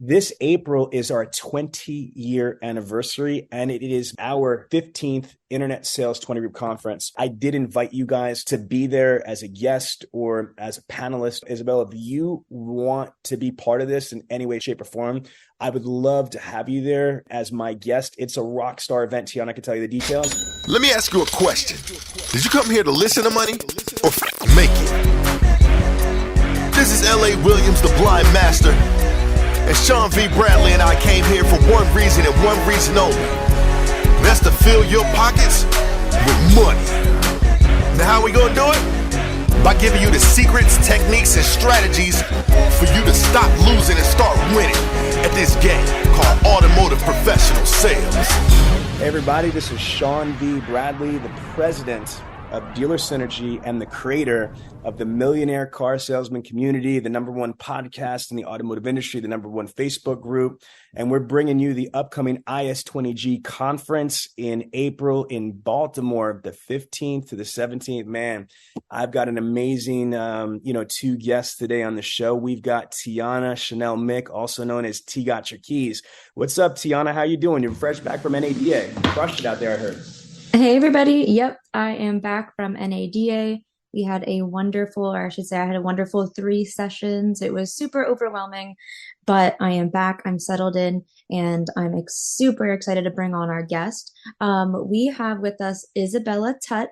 This April is our 20-year anniversary, and it is our 15th Internet Sales 20 Group Conference. I did invite you guys to be there as a guest or as a panelist. Isabella, if you want to be part of this in any way, shape, or form, I would love to have you there as my guest. It's a rock star event, Tianna. I can tell you the details. Let me ask you a question. Did you come here to listen to money or make it? This is L.A. Williams, the blind master. And Sean V. Bradley and I came here for one reason and one reason only. That's to fill your pockets with money. Now how we gonna do it? By giving you the secrets, techniques, and strategies for you to stop losing and start winning at this game called automotive professional sales. Hey everybody, this is Sean V. Bradley, the president of Dealer Synergy and the creator of the Millionaire Car Salesman community, the #1 podcast in the automotive industry, the #1 Facebook group. And we're bringing you the upcoming IS20G conference in April in Baltimore, the 15th to the 17th. Man, I've got an amazing, two guests today on the show. We've got Tianna Mick, also known as T Got Your Keys. What's up, Tianna? How you doing? You're fresh back from NADA. Crushed it out there, I heard. Hey everybody. Yep, I am back from NADA. We had a wonderful, or I should say I had a wonderful 3 sessions. It was super overwhelming, but I am back. I'm settled in, and I'm super excited to bring on our guest. We have with us Isabella Tutt,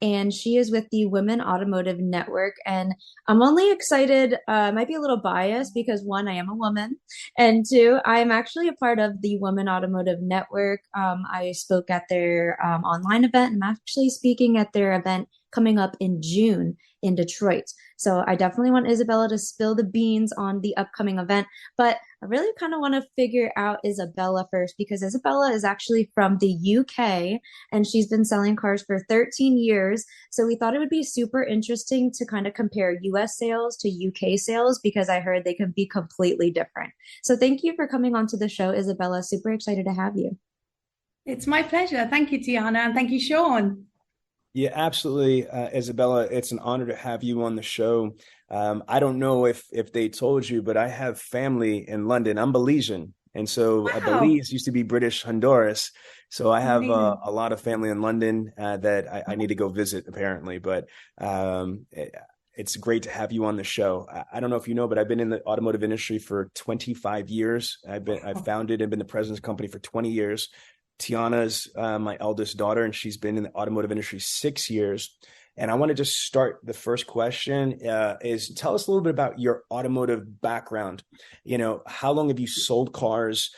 and she is with the Women Automotive Network. And I'm only excited, might be a little biased because 1, I am a woman, and 2, I'm actually a part of the Women Automotive Network. I spoke at their online event. I'm actually speaking at their event coming up in June in Detroit. So I definitely want Isabella to spill the beans on the upcoming event, but I really kind of want to figure out Isabella first, because Isabella is actually from the UK and she's been selling cars for 13 years. So we thought it would be super interesting to kind of compare US sales to UK sales, because I heard they can be completely different. So thank you for coming onto the show, Isabella. Super excited to have you. It's my pleasure. Thank you, Tianna, and thank you, Sean. Yeah, absolutely, Isabella. It's an honor to have you on the show. I don't know if they told you, but I have family in London. I'm Belizean, and so Wow. Belize used to be British Honduras. So I have a lot of family in London that I need to go visit, apparently. But it's great to have you on the show. I don't know if you know, but I've been in the automotive industry for 25 years. I've founded and been the president of the company for 20 years. Tianna's my eldest daughter, and she's been in the automotive industry 6 years. And I want to just start the first question is tell us a little bit about your automotive background. How long have you sold cars,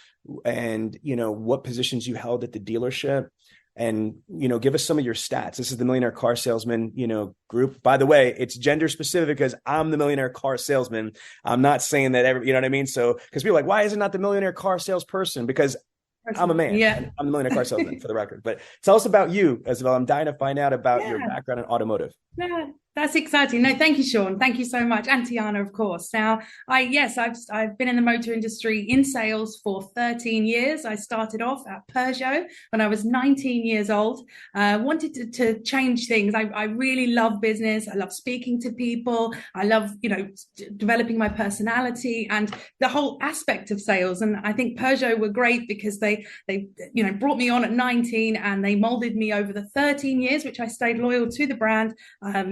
and, what positions you held at the dealership, and, give us some of your stats. This is the Millionaire Car Salesman, group. By the way, it's gender specific because I'm the Millionaire Car Salesman. I'm not saying that you know what I mean? So, because people are like, why is it not the Millionaire Car Salesperson? Because I'm a man. Yeah. I'm the Millionaire Car Salesman, for the record. But tell us about you, Isabel. I'm dying to find out about your background in automotive. Yeah, that's exciting. No, thank you, Sean. Thank you so much. And Tianna, of course. Now, I've been in the motor industry in sales for 13 years. I started off at Peugeot when I was 19 years old. Wanted to change things. I really love business. I love speaking to people. I love, developing my personality and the whole aspect of sales. And I think Peugeot were great because they brought me on at 19 and they molded me over the 13 years, which I stayed loyal to the brand,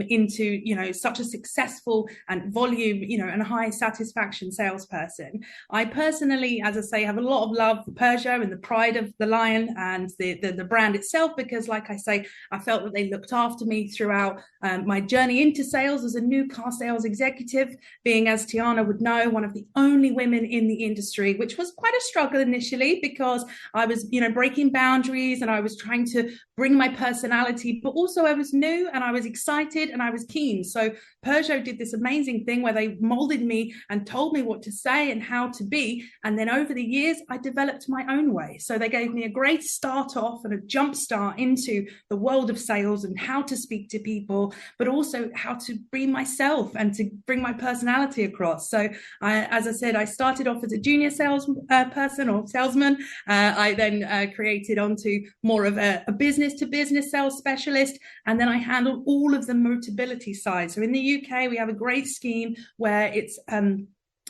into, such a successful and volume, and high satisfaction salesperson. I personally, as I say, have a lot of love for Peugeot and the pride of the lion and the brand itself, because like I say, I felt that they looked after me throughout my journey into sales as a new car sales executive, being, as Tianna would know, one of the only women in the industry, which was quite a struggle initially because I was, breaking boundaries and I was trying to bring my personality, but also I was new and I was excited and I was keen. So Peugeot did this amazing thing where they molded me and told me what to say and how to be. And then over the years, I developed my own way. So they gave me a great start off and a jump start into the world of sales and how to speak to people, but also how to be myself and to bring my personality across. So as I said, I started off as a junior sales person or salesman. I then created onto more of a business to business sales specialist. And then I handled all of the mobility side. So in the UK, we have a great scheme where it's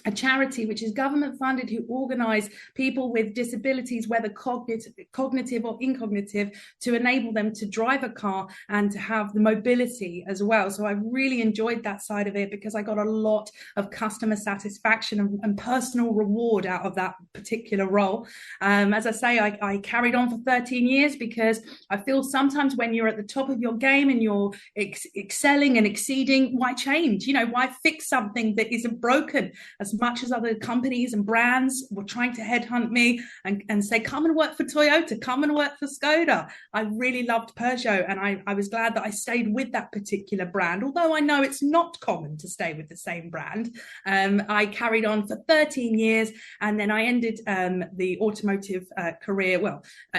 a charity which is government funded, who organise people with disabilities, whether cognitive or incognitive, to enable them to drive a car and to have the mobility as well. So I really enjoyed that side of it, because I got a lot of customer satisfaction and personal reward out of that particular role. As I say, I carried on for 13 years because I feel sometimes when you're at the top of your game and you're excelling and exceeding, why change? Why fix something that isn't broken? As much as other companies and brands were trying to headhunt me and say, come and work for Toyota, come and work for Skoda, I really loved Peugeot, and I was glad that I stayed with that particular brand. Although I know it's not common to stay with the same brand, I carried on for 13 years, and then I ended the automotive career,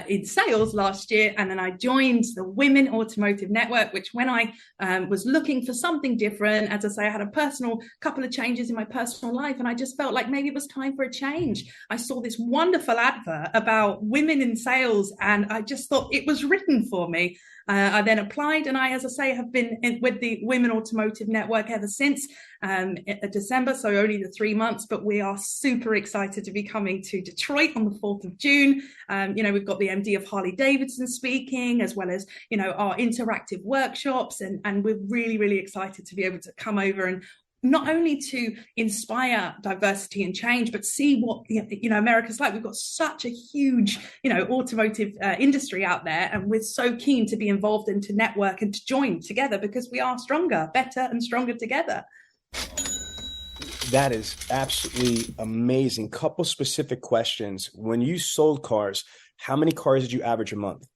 in sales last year, and then I joined the Women Automotive Network, which when I was looking for something different, as I say, I had a couple of changes in my personal life, and I just felt like maybe it was time for a change. I saw this wonderful advert about women in sales, and I just thought it was written for me. I then applied, and I, as I say, have been with the Women Automotive Network ever since December, so only the 3 months, but we are super excited to be coming to Detroit on the 4th of June. We've got the MD of Harley Davidson speaking, as well as, our interactive workshops, and we're really, really excited to be able to come over and not only to inspire diversity and change, but see what America's like. We've got such a huge automotive industry out there, and we're so keen to be involved and to network and to join together, because we are stronger, better and stronger together. That is absolutely amazing. Couple specific questions. When you sold cars, how many cars did you average a month?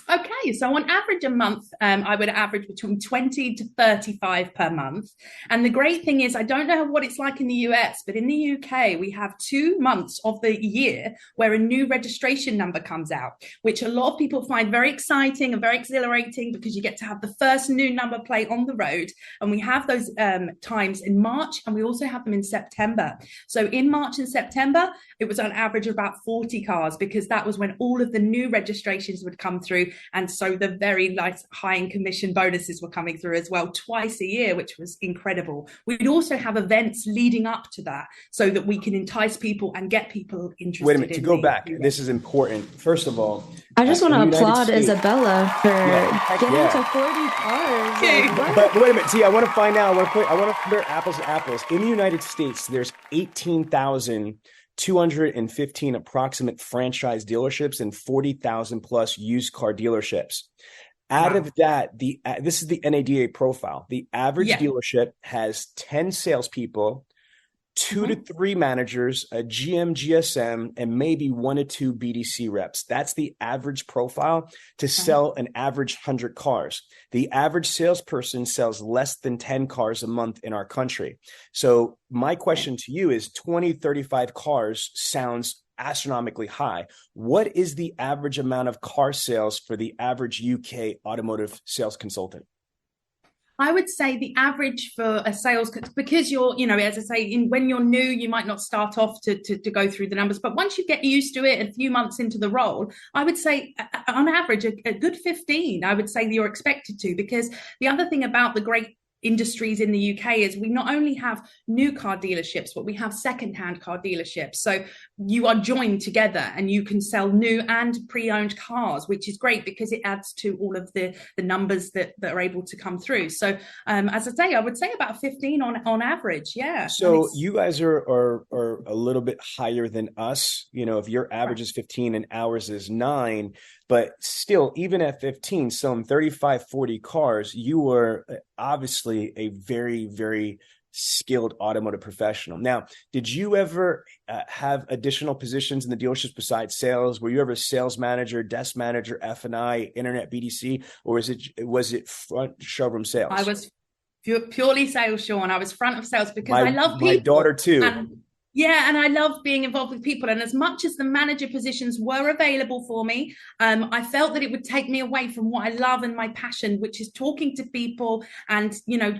Okay, so on average a month, I would average between 20 to 35 per month. And the great thing is, I don't know what it's like in the US, but in the UK, we have 2 months of the year where a new registration number comes out, which a lot of people find very exciting and very exhilarating, because you get to have the first new number plate on the road. And we have those times in March, and we also have them in September. So in March and September, it was on average about 40 cars, because that was when all of the new registrations would come through. And so the very nice high-end commission bonuses were coming through as well, twice a year, which was incredible. We'd also have events leading up to that, so that we can entice people and get people interested. Wait a minute, to go back, this is important. First of all, I just want to applaud Isabella for getting to 40 cars. But wait a minute, I want to find out, I want to compare apples to apples. In the United States, there's 18,215 approximate franchise dealerships and 40,000 plus used car dealerships. Out of that, this is the NADA profile. The average dealership has 10 salespeople, 2 to 3 managers, a GM, GSM, and maybe 1 to 2 BDC reps. That's the average profile to sell an average 100 cars. The average salesperson sells less than 10 cars a month in our country. So my question to you is, 20, 35 cars sounds astronomically high. What is the average amount of car sales for the average UK automotive sales consultant? I would say the average for a sales, because you're, as I say, when you're new, you might not start off to go through the numbers, but once you get used to it, a few months into the role, I would say on average, a good 15, I would say that you're expected to, because the other thing about the great industries in the UK is we not only have new car dealerships, but we have second-hand car dealerships. So you are joined together and you can sell new and pre-owned cars, which is great because it adds to all of the numbers that are able to come through. So as I say, I would say about 15 on average. Yeah. So you guys are a little bit higher than us. If your average is 15 and ours is 9, but still, even at 15, selling 35, 40 cars, you were obviously a very, very skilled automotive professional. Now, did you ever have additional positions in the dealerships besides sales? Were you ever sales manager, desk manager, F&I, internet BDC, or was it front showroom sales? I was purely sales, Sean. I was front of sales because I love people. My daughter too. And I love being involved with people. And as much as the manager positions were available for me, I felt that it would take me away from what I love and my passion, which is talking to people and,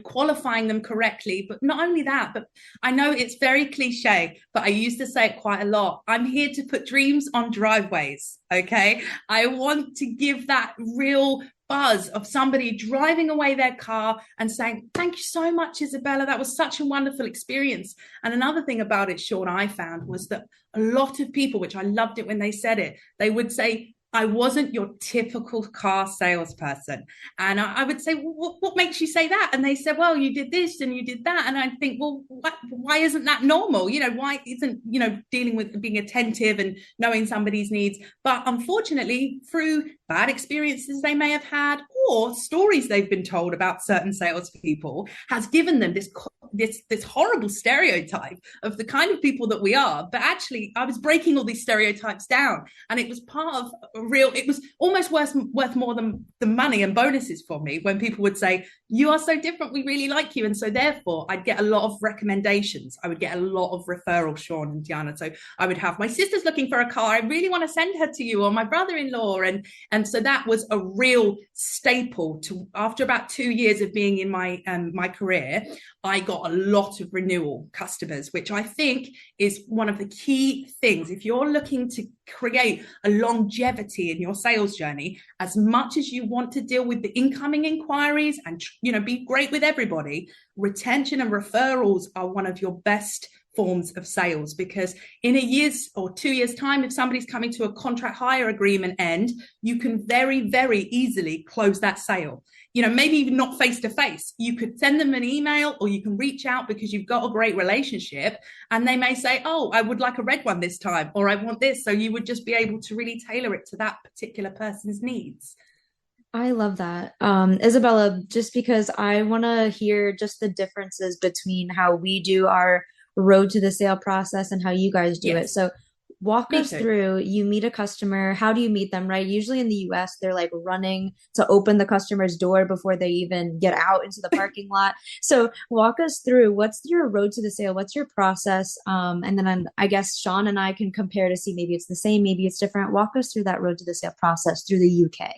qualifying them correctly. But not only that, but I know it's very cliche, but I used to say it quite a lot. I'm here to put dreams on driveways. Okay. I want to give that real buzz of somebody driving away their car and saying, thank you so much, Isabella. That was such a wonderful experience. And another thing about it, Sean, I found was that a lot of people, which I loved it when they said it, they would say, I wasn't your typical car salesperson. And I would say, well, what makes you say that? And they said, well, you did this and you did that. And I think, well, why isn't that normal? Why isn't, dealing with being attentive and knowing somebody's needs? But unfortunately, through bad experiences they may have had or stories they've been told about certain salespeople has given them this horrible stereotype of the kind of people that we are. But actually, I was breaking all these stereotypes down, and it was part of it was almost worth more than the money and bonuses for me when people would say, you are so different, we really like you. And so therefore I'd get a lot of recommendations. I would get a lot of referrals, Sean and Tianna. So I would have, my sister's looking for a car, I really want to send her to you, or my brother-in-law. And so that was a real staple to, after about 2 years of being in my career, I got a lot of renewal customers, which I think is one of the key things. If you're looking to create a longevity in your sales journey, as much as you want to deal with the incoming inquiries and be great with everybody, retention and referrals are one of your best forms of sales, because in a year's or 2 years time, if somebody's coming to a contract hire agreement end, you can very, very easily close that sale. Maybe even not face to face. You could send them an email, or you can reach out because you've got a great relationship, and they may say, oh, I would like a red one this time, or I want this. So you would just be able to really tailor it to that particular person's needs. I love that. Isabella, just because I want to hear just the differences between how we do our road to the sale process and how you guys do it. So walk us through, you meet a customer, how do you meet them, right? Usually in the US, they're like running to open the customer's door before they even get out into the parking lot. So walk us through, what's your road to the sale? What's your process? And then I guess Sean and I can compare to see maybe it's the same, maybe it's different. Walk us through that road to the sale process through the UK.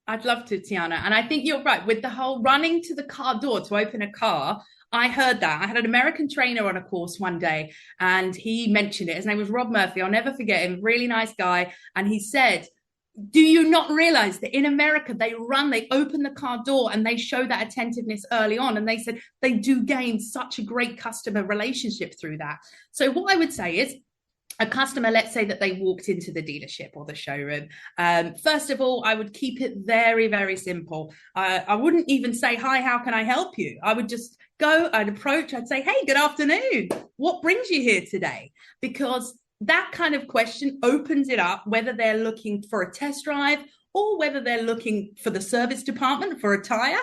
I'd love to, Tianna. And I think you're right with the whole running to the car door to open a car. I heard that. I had an American trainer on a course one day, and he mentioned it. His name was Rob Murphy. I'll never forget him. Really nice guy. And he said, do you not realize that in America, they open the car door and they show that attentiveness early on? And they said they do gain such a great customer relationship through that. So what I would say is, a customer, let's say that they walked into the dealership or the showroom. First of all, I would keep it very, very simple. I wouldn't even say, hi, how can I help you? I would just go, I'd approach, I'd say, hey, good afternoon. What brings you here today? Because that kind of question opens it up, whether they're looking for a test drive or whether they're looking for the service department for a tire,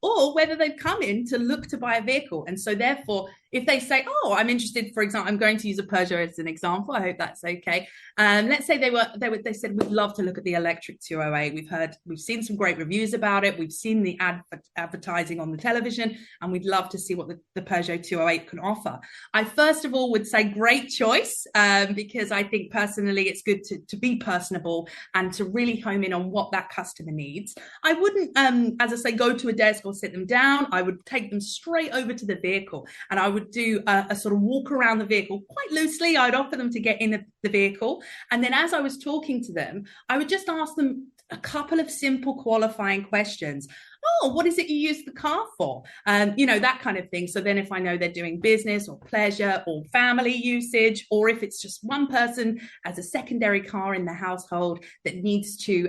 or whether they've come in to look to buy a vehicle. And so therefore, if they say, oh, I'm interested, for example, I'm going to use a Peugeot as an example. I hope that's okay. Let's say they said, we'd love to look at the electric 208. We've seen some great reviews about it. We've seen the advertising on the television, and we'd love to see what the Peugeot 208 can offer. I first of all would say great choice, because I think personally it's good to be personable and to really home in on what that customer needs. I wouldn't, as I say, go to a desk or sit them down. I would take them straight over to the vehicle, and I would do a sort of walk around the vehicle quite loosely. I'd offer them to get in the vehicle. And then as I was talking to them, I would just ask them a couple of simple qualifying questions. Oh, what is it you use the car for? That kind of thing. So then if I know they're doing business or pleasure or family usage, or if it's just one person as a secondary car in the household that needs to,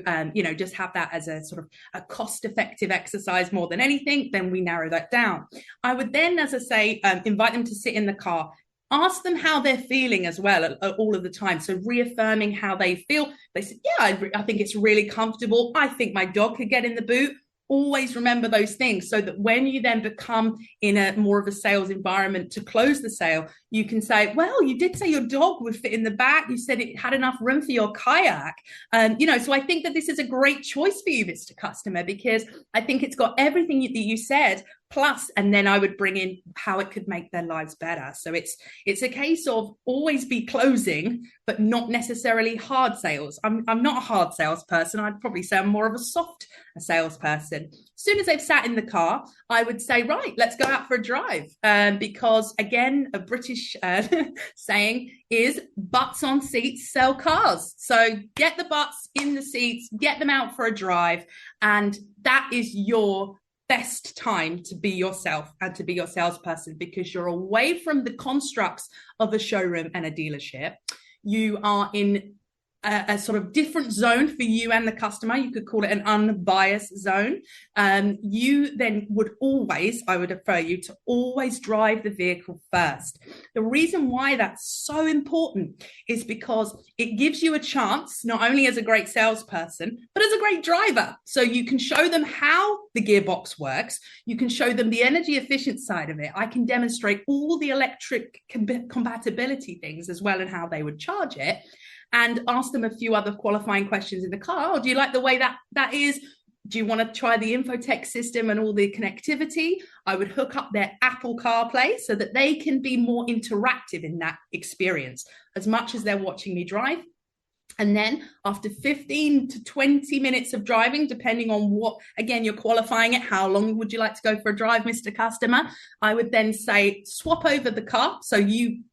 just have that as a sort of a cost-effective exercise more than anything, then we narrow that down. I would then, as I say, invite them to sit in the car. Ask them how they're feeling as well all of the time. So reaffirming how they feel. They said, yeah, I think it's really comfortable. I think my dog could get in the boot. Always remember those things, so that when you then become in a more of a sales environment to close the sale, you can say, well, you did say your dog would fit in the back. You said it had enough room for your kayak. So I think that this is a great choice for you, Mr. Customer, because I think it's got everything that you said, plus, and then I would bring in how it could make their lives better. So it's a case of always be closing, but not necessarily hard sales. I'm not a hard salesperson. I'd probably say I'm more of a soft salesperson. As soon as they've sat in the car, I would say, right, let's go out for a drive. Because again, a British British saying is butts on seats sell cars. So get the butts in the seats, get them out for a drive, and that is your best time to be yourself and to be your salesperson, because you're away from the constructs of a showroom and a dealership. You are in a sort of different zone for you and the customer. You could call it an unbiased zone. You then would always, I would refer you to always drive the vehicle first. The reason why that's so important is because it gives you a chance, not only as a great salesperson, but as a great driver. So you can show them how the gearbox works. You can show them the energy efficient side of it. I can demonstrate all the electric compatibility things as well and how they would charge it, and ask them a few other qualifying questions in the car. Oh, do you like the way that is? Do you want to try the infotech system and all the connectivity? I would hook up their Apple CarPlay so that they can be more interactive in that experience as much as they're watching me drive. And then after 15 to 20 minutes of driving, depending on what, again, you're qualifying it, how long would you like to go for a drive, Mr. Customer? I would then say, swap over the car. So you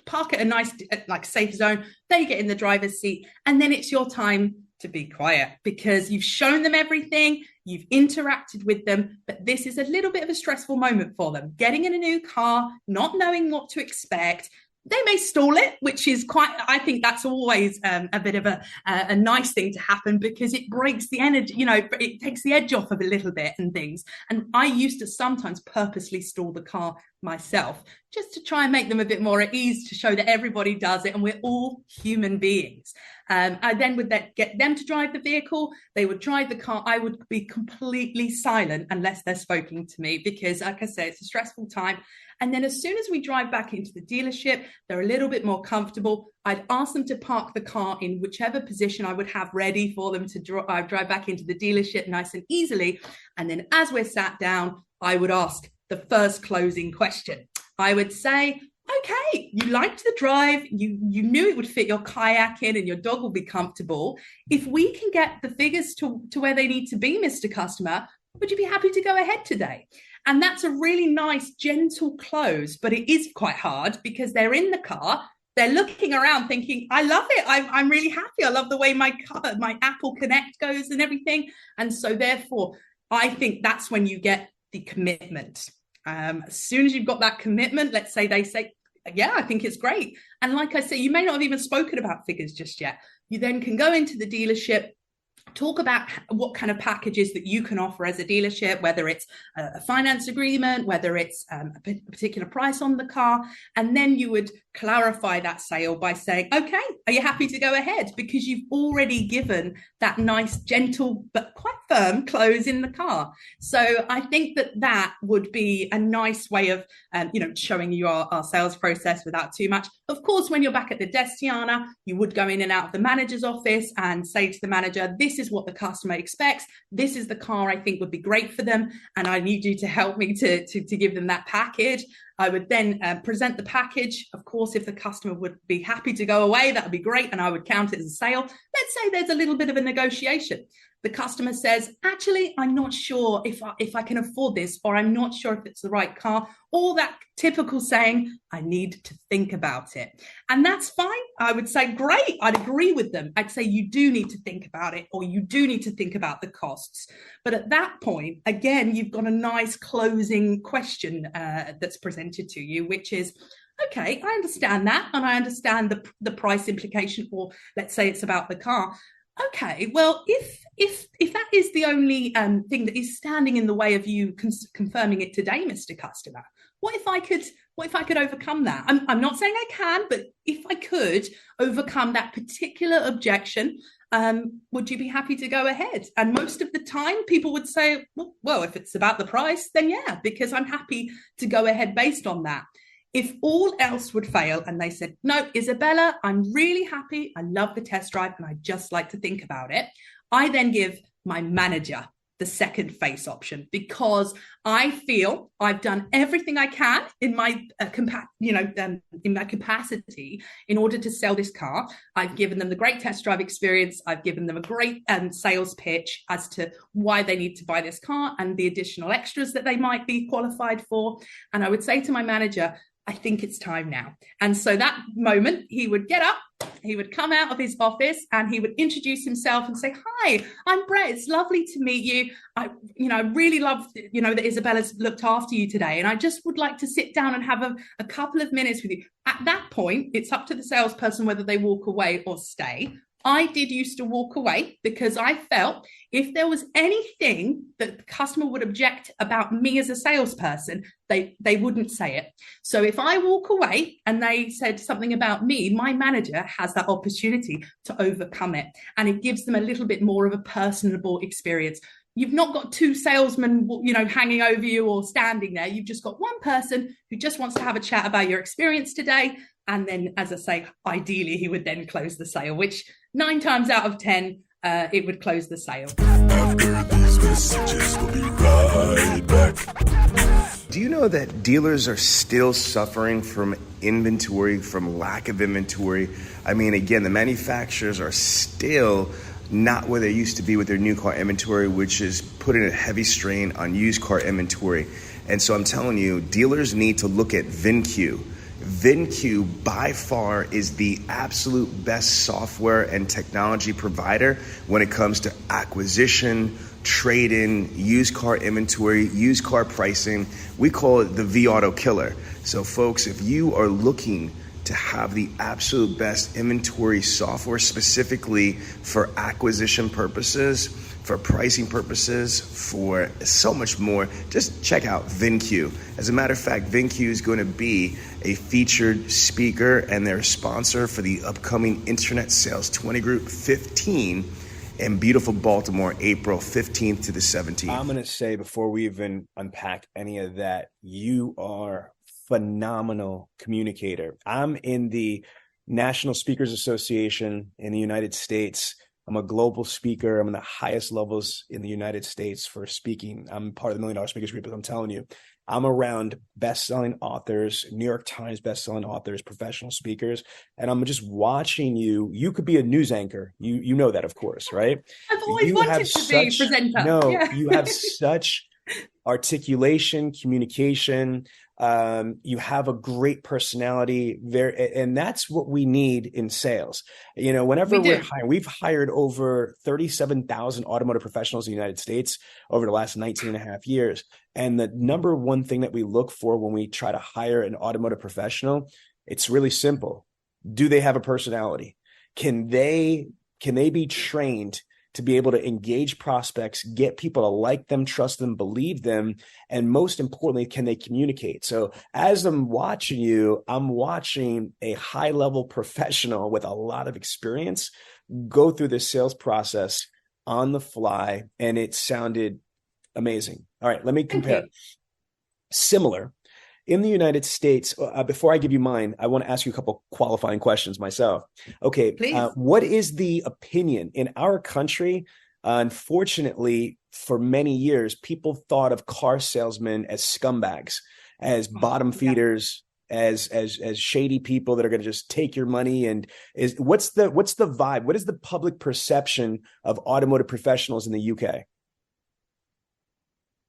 park at a nice, like, safe zone, they get in the driver's seat, and then it's your time to be quiet, because you've shown them everything, you've interacted with them, but this is a little bit of a stressful moment for them. Getting in a new car, not knowing what to expect. They may stall it, which is quite, I think that's always a bit of a nice thing to happen, because it breaks the energy, it takes the edge off of a little bit and things. And I used to sometimes purposely stall the car myself, just to try and make them a bit more at ease, to show that everybody does it and we're all human beings. I then would get them to drive the vehicle. They would drive the car. I would be completely silent unless they're speaking to me, because, like I say, it's a stressful time. And then as soon as we drive back into the dealership, they're a little bit more comfortable. I'd ask them to park the car in whichever position I would have ready for them to drive back into the dealership nice and easily. And then as we're sat down, I would ask the first closing question. I would say, okay, you liked the drive, you knew it would fit your kayak in and your dog will be comfortable. If we can get the figures to where they need to be, Mr. Customer, would you be happy to go ahead today? And that's a really nice, gentle close, but it is quite hard because they're in the car, they're looking around thinking, I love it, I'm really happy, I love the way my Apple Connect goes and everything. And so therefore, I think that's when you get the commitment. As soon as you've got that commitment, let's say they say, yeah, I think it's great. And like I say, you may not have even spoken about figures just yet. You then can go into the dealership, talk about what kind of packages that you can offer as a dealership, whether it's a finance agreement, whether it's a particular price on the car. And then you would clarify that sale by saying, okay, are you happy to go ahead? Because you've already given that nice, gentle, but quite firm close in the car. So I think that would be a nice way of, showing you our sales process without too much. Of course, when you're back at the desk, Tianna, you would go in and out of the manager's office and say to the manager, this is what the customer expects. This is the car I think would be great for them. And I need you to help me to give them that package. I would then present the package. Of course, if the customer would be happy to go away, that would be great. And I would count it as a sale. Let's say there's a little bit of a negotiation. The customer says, actually, I'm not sure if I can afford this, or I'm not sure if it's the right car, or that typical saying, I need to think about it. And that's fine. I would say, great, I'd agree with them. I'd say you do need to think about it, or you do need to think about the costs. But at that point, again, you've got a nice closing question that's presented to you, which is, okay, I understand that, and I understand the price implication, or let's say it's about the car. Okay, well, if that is the only thing that is standing in the way of you confirming it today, Mr. Customer, what if I could overcome that? I'm not saying I can, but if I could overcome that particular objection, would you be happy to go ahead? And most of the time, people would say, well, if it's about the price, then yeah, because I'm happy to go ahead based on that. If all else would fail and they said, no, Isabella, I'm really happy, I love the test drive, and I'd just like to think about it, I then give my manager the second face option, because I feel I've done everything I can in my in my capacity in order to sell this car. I've given them the great test drive experience. I've given them a great sales pitch as to why they need to buy this car and the additional extras that they might be qualified for. And I would say to my manager, I think it's time now. And so that moment, he would get up, he would come out of his office, and he would introduce himself and say, "Hi, I'm Brett. It's lovely to meet you. I really love, that Isabella's looked after you today. And I just would like to sit down and have a couple of minutes with you." At that point, it's up to the salesperson whether they walk away or stay. I did used to walk away because I felt if there was anything that the customer would object about me as a salesperson, they wouldn't say it. So if I walk away and they said something about me, my manager has that opportunity to overcome it. And it gives them a little bit more of a personable experience. You've not got two salesmen, hanging over you or standing there. You've just got one person who just wants to have a chat about your experience today. And then, as I say, ideally, he would then close the sale, which 9 times out of 10, it would close the sale. After these messages, we'll be right back. Do you know that dealers are still suffering from inventory, from lack of inventory? I mean, again, the manufacturers are still not where they used to be with their new car inventory, which is putting a heavy strain on used car inventory. And so I'm telling you, dealers need to look at VinQ. VinQ by far is the absolute best software and technology provider when it comes to acquisition, trade-in, used car inventory, used car pricing. We call it the V-Auto killer. So folks, if you are looking to have the absolute best inventory software specifically for acquisition purposes, for pricing purposes, for so much more, just check out VinQ. As a matter of fact, VinQ is going to be a featured speaker and their sponsor for the upcoming Internet Sales 20 Group 15 in beautiful Baltimore, April 15th to the 17th. I'm going to say, before we even unpack any of that, you are phenomenal communicator. I'm in the National Speakers Association in the United States. I'm a global speaker. I'm in the highest levels in the United States for speaking. I'm part of the $1 Million Speakers Group, as I'm telling you. I'm around best-selling authors, New York Times best-selling authors, professional speakers, and I'm just watching you. You could be a news anchor. You know that, of course, right? I've always wanted to be a presenter. No, yeah. You have such articulation, communication. You have a great personality there, and that's what we need in sales. Whenever we've hired over 37,000 automotive professionals in the United States over the last 19 and a half years. And the number one thing that we look for when we try to hire an automotive professional, it's really simple. Do they have a personality? Can they be trained to be able to engage prospects, get people to like them, trust them, believe them, and most importantly, can they communicate? So as I'm watching you, I'm watching a high-level professional with a lot of experience go through this sales process on the fly, and it sounded amazing. All right, let me compare. Okay. Similar. In the United States, before I give you mine, I want to ask you a couple qualifying questions myself. Okay, what is the opinion in our country? Unfortunately, for many years, people thought of car salesmen as scumbags, as bottom feeders, as shady people that are going to just take your money. And what's the vibe? What is the public perception of automotive professionals in the UK?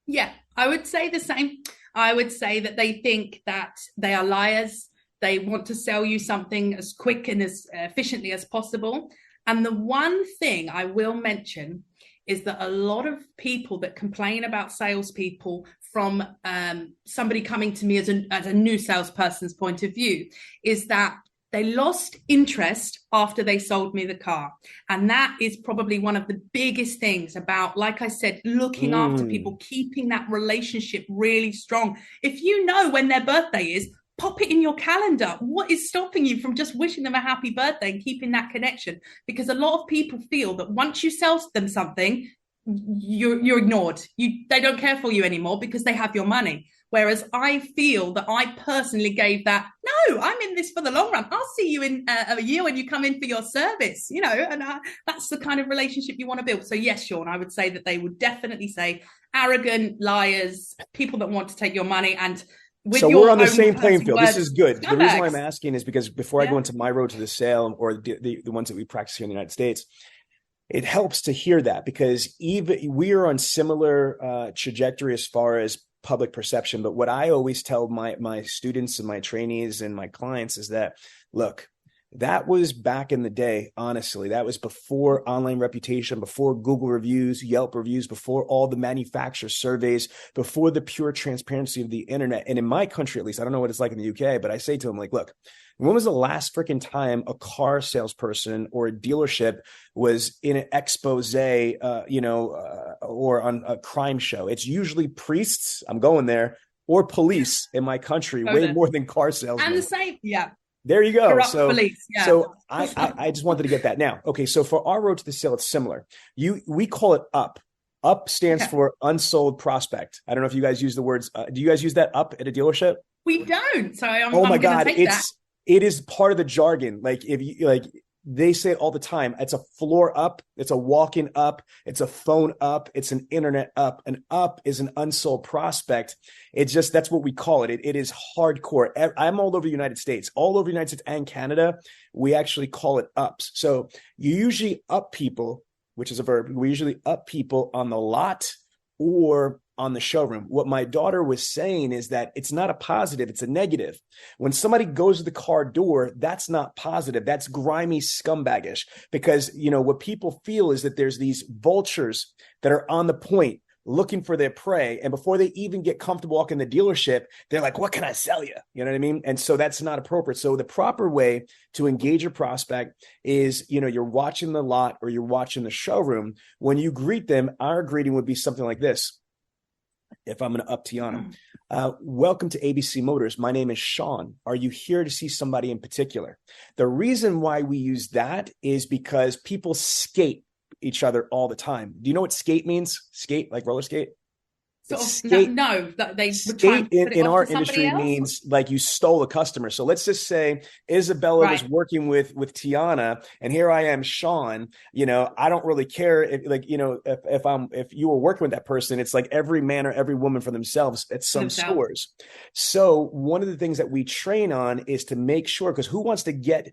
Yeah, I would say the same. I would say that they think that they are liars. They want to sell you something as quick and as efficiently as possible. And the one thing I will mention is that a lot of people that complain about salespeople from somebody coming to me as a new salesperson's point of view is that they lost interest after they sold me the car. And that is probably one of the biggest things about, like I said, looking after people, keeping that relationship really strong. If you know when their birthday is, pop it in your calendar. What is stopping you from just wishing them a happy birthday and keeping that connection? Because a lot of people feel that once you sell them something, you're ignored. They don't care for you anymore because they have your money. Whereas I feel that I personally gave that, no, I'm in this for the long run. I'll see you in a year when you come in for your service, and that's the kind of relationship you want to build. So yes, Sean, I would say that they would definitely say arrogant, liars, people that want to take your money. And with we're on the same playing field. This is good. Scumbags. The reason why I'm asking is because before I go into my road to the sale or the ones that we practice here in the United States, it helps to hear that because even we are on similar trajectory as far as public perception. But what I always tell my students and my trainees and my clients is that, look, that was back in the day. Honestly, that was before online reputation, before Google reviews, Yelp reviews, before all the manufacturer surveys, before the pure transparency of the internet. And in my country, at least, I don't know what it's like in the UK, but I say to them, like, look, when was the last freaking time a car salesperson or a dealership was in an expose, or on a crime show? It's usually priests, I'm going there, or police in my country, way more than car salesmen. And the same, yeah. There you go. Corrupt police, yeah. So I just wanted to get that now. Okay, so for our road to the sale, it's similar. We call it UP. UP stands for unsold prospect. I don't know if you guys use the words. Do you guys use that UP at a dealership? We don't. So I'm oh my I'm God, take it is part of the jargon. Like if you like. They say it all the time. It's a floor up. It's a walk-in up. It's a phone up. It's an internet up. An up is an unsold prospect. It's just, that's what we call it. It is hardcore. I'm all over the United States, and Canada. We actually call it ups. So you usually up people, which is a verb. We usually up people on the lot or on the showroom. What my daughter was saying is that it's not a positive, it's a negative. When somebody goes to the car door, that's not positive. That's grimy scumbaggish, because what people feel is that there's these vultures that are on the point looking for their prey. And before they even get comfortable walking the dealership, they're like, what can I sell you? You know what I mean? And so that's not appropriate. So the proper way to engage a prospect is, you're watching the lot or you're watching the showroom. When you greet them, our greeting would be something like this. If I'm going to up Tianna, welcome to ABC Motors. My name is Sean. Are you here to see somebody in particular? The reason why we use that is because people skate each other all the time. Do you know what skate means? Skate, like roller skate? No, that they would try and put it in off our to somebody industry else? Means like you stole a customer. So let's just say Isabella was working with Tianna, and here I am, Sean. I don't really care if you were working with that person. It's like every man or every woman for themselves at some stores. So one of the things that we train on is to make sure, because who wants to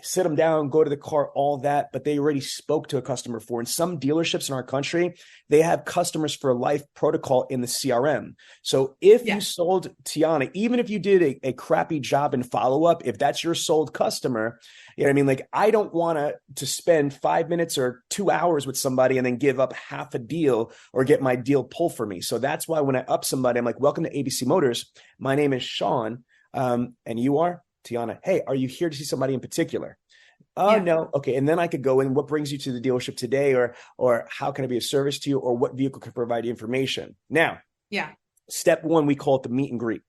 sit them down, go to the car, all that, but they already spoke to a customer for. In some dealerships in our country, they have customers for life protocol in the CRM. So if you sold Tianna, even if you did a crappy job in follow-up, if that's your sold customer, you know what I mean? Like, I don't want to spend 5 minutes or 2 hours with somebody and then give up half a deal or get my deal pulled for me. So that's why when I up somebody, I'm like, welcome to ABC Motors. My name is Sean. And you are? Tianna, hey, are you here to see somebody in particular? No. Okay. And then I could go in, what brings you to the dealership today? Or how can I be of service to you? Or what vehicle can provide you information? Now, step one, we call it the meet and greet.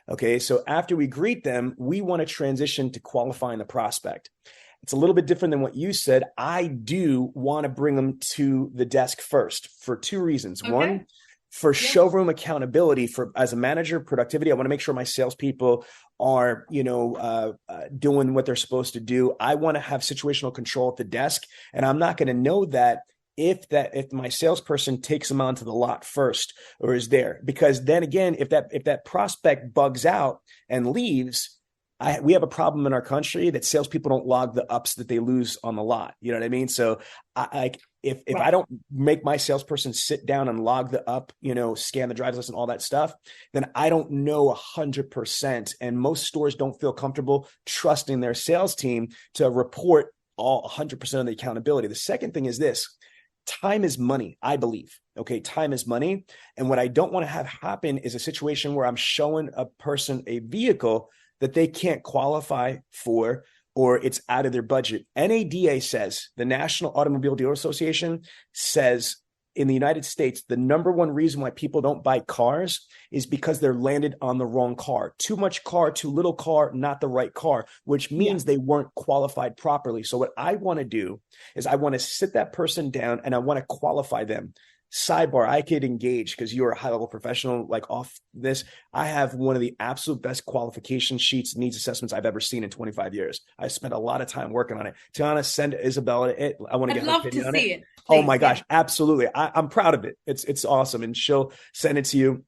Okay. So after we greet them, we want to transition to qualifying the prospect. It's a little bit different than what you said. I do want to bring them to the desk first for two reasons. Okay. One, for showroom accountability, as a manager, productivity, I want to make sure my salespeople are, doing what they're supposed to do. I want to have situational control at the desk, and I'm not going to know that if my salesperson takes them onto the lot first or is there, because then again, if that prospect bugs out and leaves, we have a problem in our country that salespeople don't log the ups that they lose on the lot. You know what I mean? So if I don't make my salesperson sit down and log the up, scan the driver's list and all that stuff, then I don't know 100%. And most stores don't feel comfortable trusting their sales team to report all 100% of the accountability. The second thing is this. Time is money, I believe. Okay, time is money. And what I don't want to have happen is a situation where I'm showing a person a vehicle that they can't qualify for, or it's out of their budget. NADA says, the National Automobile Dealer Association says, in the United States, the number one reason why people don't buy cars is because they're landed on the wrong car. Too much car, too little car, not the right car, which means they weren't qualified properly. So what I want to do is I want to sit that person down and I want to qualify them. Sidebar, I could engage, because you're a high-level professional, like off this. I have one of the absolute best qualification sheets, needs assessments I've ever seen in 25 years. I spent a lot of time working on it. Tianna, send Isabella it. I want to get her opinion on it. I'd love to see it. Oh my gosh, absolutely. I'm proud of it. It's awesome. And she'll send it to you.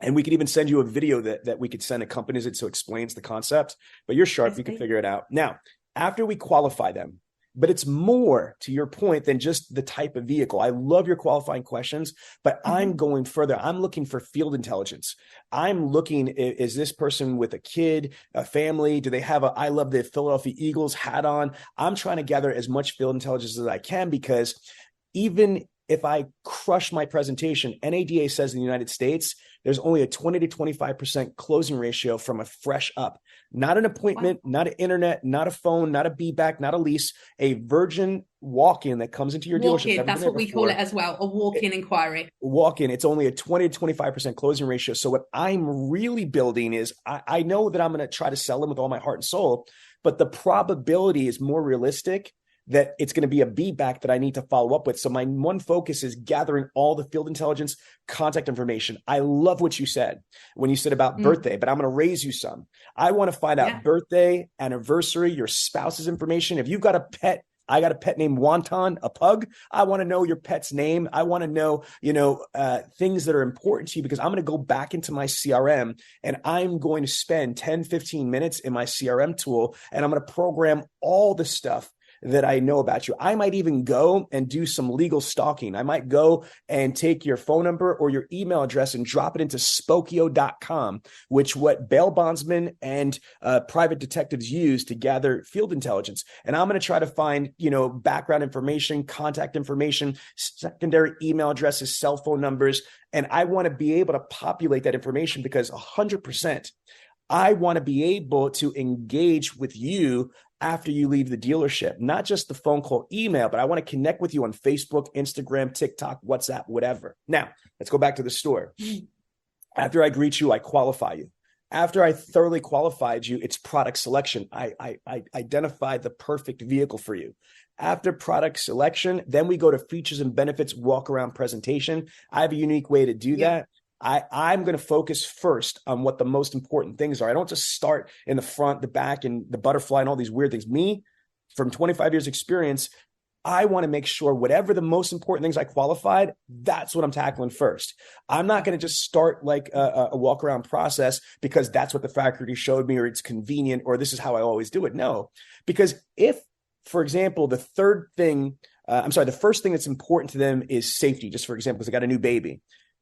And we could even send you a video that we could send accompanies it, so it explains the concept. But you're sharp, you can figure it out. Now, after we qualify them, but it's more, to your point, than just the type of vehicle. I love your qualifying questions, but I'm going further. I'm looking for field intelligence. I'm looking, is this person with a kid, a family? Do they have a I love the Philadelphia Eagles hat on? I'm trying to gather as much field intelligence as I can, because even if I crush my presentation, NADA says in the United States, there's only a 20 to 25% closing ratio from a fresh up. Not an appointment, not an internet, not a phone, not a be-back, not a lease, a virgin walk-in that comes into your dealership. Walk-in, that's what we call it as well, a walk-in inquiry. Walk-in, it's only a 20 to 25% closing ratio. So what I'm really building is, I know that I'm going to try to sell them with all my heart and soul, but the probability is more realistic that it's going to be a be-back that I need to follow up with. So my one focus is gathering all the field intelligence, contact information. I love what you said when you said about birthday, but I'm going to raise you some. I want to find out birthday, anniversary, your spouse's information. If you've got a pet, I got a pet named Wonton, a pug. I want to know your pet's name. I want to know, things that are important to you, because I'm going to go back into my CRM and I'm going to spend 10, 15 minutes in my CRM tool, and I'm going to program all the stuff that I know about you. I might even go and do some legal stalking. I might go and take your phone number or your email address and drop it into Spokio.com, which what bail bondsmen and private detectives use to gather field intelligence. And I'm going to try to find, background information, contact information, secondary email addresses, cell phone numbers. And I want to be able to populate that information, because 100%, I want to be able to engage with you after you leave the dealership, not just the phone call, email, but I want to connect with you on Facebook, Instagram, TikTok, WhatsApp, whatever. Now, let's go back to the store. After I greet you, I qualify you. After I thoroughly qualified you, it's product selection. I identified the perfect vehicle for you. After product selection, then we go to features and benefits, walk around presentation. I have a unique way to do that. I'm going to focus first on what the most important things are. I don't just start in the front, the back, and the butterfly and all these weird things. Me, from 25 years experience, I want to make sure whatever the most important things I qualified, that's what I'm tackling first. I'm not going to just start like a walk around process because that's what the faculty showed me, or it's convenient, or this is how I always do it. No, because if, for example, the first thing that's important to them is safety, just for example, because they got a new baby.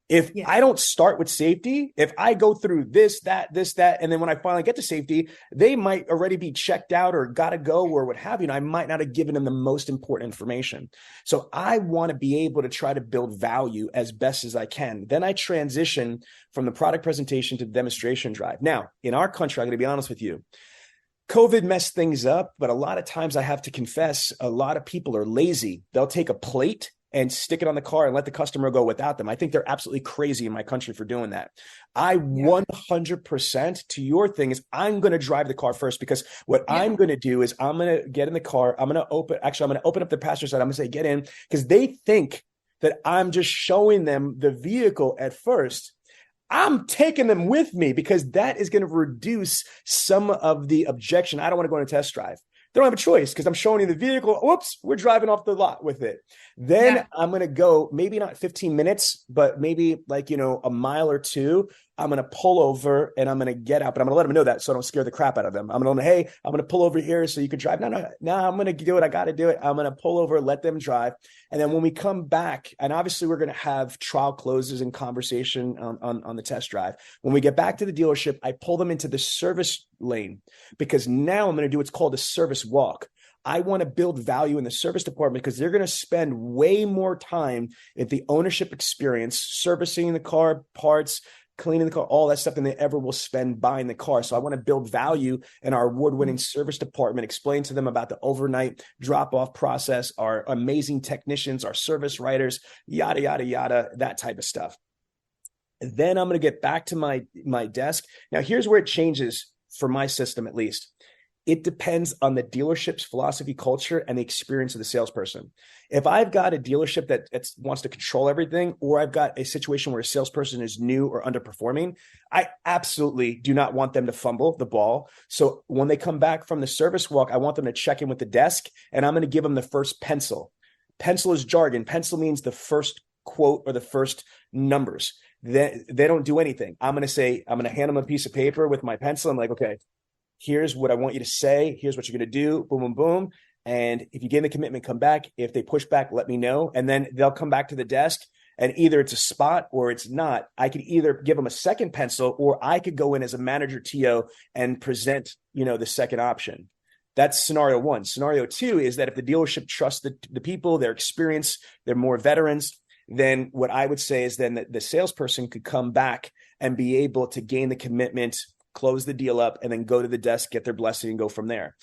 If I don't start with safety, if I go through this, that, and then when I finally get to safety, they might already be checked out or got to go or what have you. And I might not have given them the most important information. So I want to be able to try to build value as best as I can. Then I transition from the product presentation to the demonstration drive. Now, in our country, I'm going to be honest with you, COVID messed things up, but a lot of times I have to confess, a lot of people are lazy. They'll take a plate and stick it on the car and let the customer go without them. I think they're absolutely crazy in my country for doing that. 100% to your thing is I'm going to drive the car first, because what I'm going to do is I'm going to get in the car. I'm going to open up the passenger side. I'm going to say, get in, because they think that I'm just showing them the vehicle at first. I'm taking them with me, because that is going to reduce some of the objection. I don't want to go on a test drive. They don't have a choice, because I'm showing you the vehicle. Whoops, we're driving off the lot with it. Then I'm going to go maybe not 15 minutes, but maybe like, a mile or two. I'm going to pull over and I'm going to get out, but I'm going to let them know that so I don't scare the crap out of them. I'm going to, hey, I'm going to pull over here so you can drive. No, I'm going to do it. I got to do it. I'm going to pull over, let them drive. And then when we come back, and obviously we're going to have trial closes and conversation on the test drive. When we get back to the dealership, I pull them into the service lane, because now I'm going to do what's called a service walk. I want to build value in the service department, because they're going to spend way more time at the ownership experience, servicing the car, parts, cleaning the car, all that stuff, than they ever will spend buying the car. So I want to build value in our award-winning service department, explain to them about the overnight drop-off process, our amazing technicians, our service writers, yada, yada, yada, that type of stuff. Then I'm going to get back to my desk. Now, here's where it changes for my system, at least. It depends on the dealership's philosophy, culture, and the experience of the salesperson. If I've got a dealership that wants to control everything, or I've got a situation where a salesperson is new or underperforming, I absolutely do not want them to fumble the ball. So when they come back from the service walk, I want them to check in with the desk, and I'm going to give them the first pencil. Pencil is jargon. Pencil means the first quote or the first numbers. They don't do anything. I'm going to hand them a piece of paper with my pencil. I'm like, okay, here's what I want you to say. Here's what you're going to do. Boom, boom, boom. And if you gain the commitment, come back. If they push back, let me know. And then they'll come back to the desk, and either it's a spot or it's not. I could either give them a second pencil, or I could go in as a manager TO and present, the second option. That's scenario one. Scenario two is that if the dealership trusts the people, their experience, they're more veterans, then what I would say is then the salesperson could come back and be able to gain the commitment, close the deal up, and then go to the desk, get their blessing, and go from there.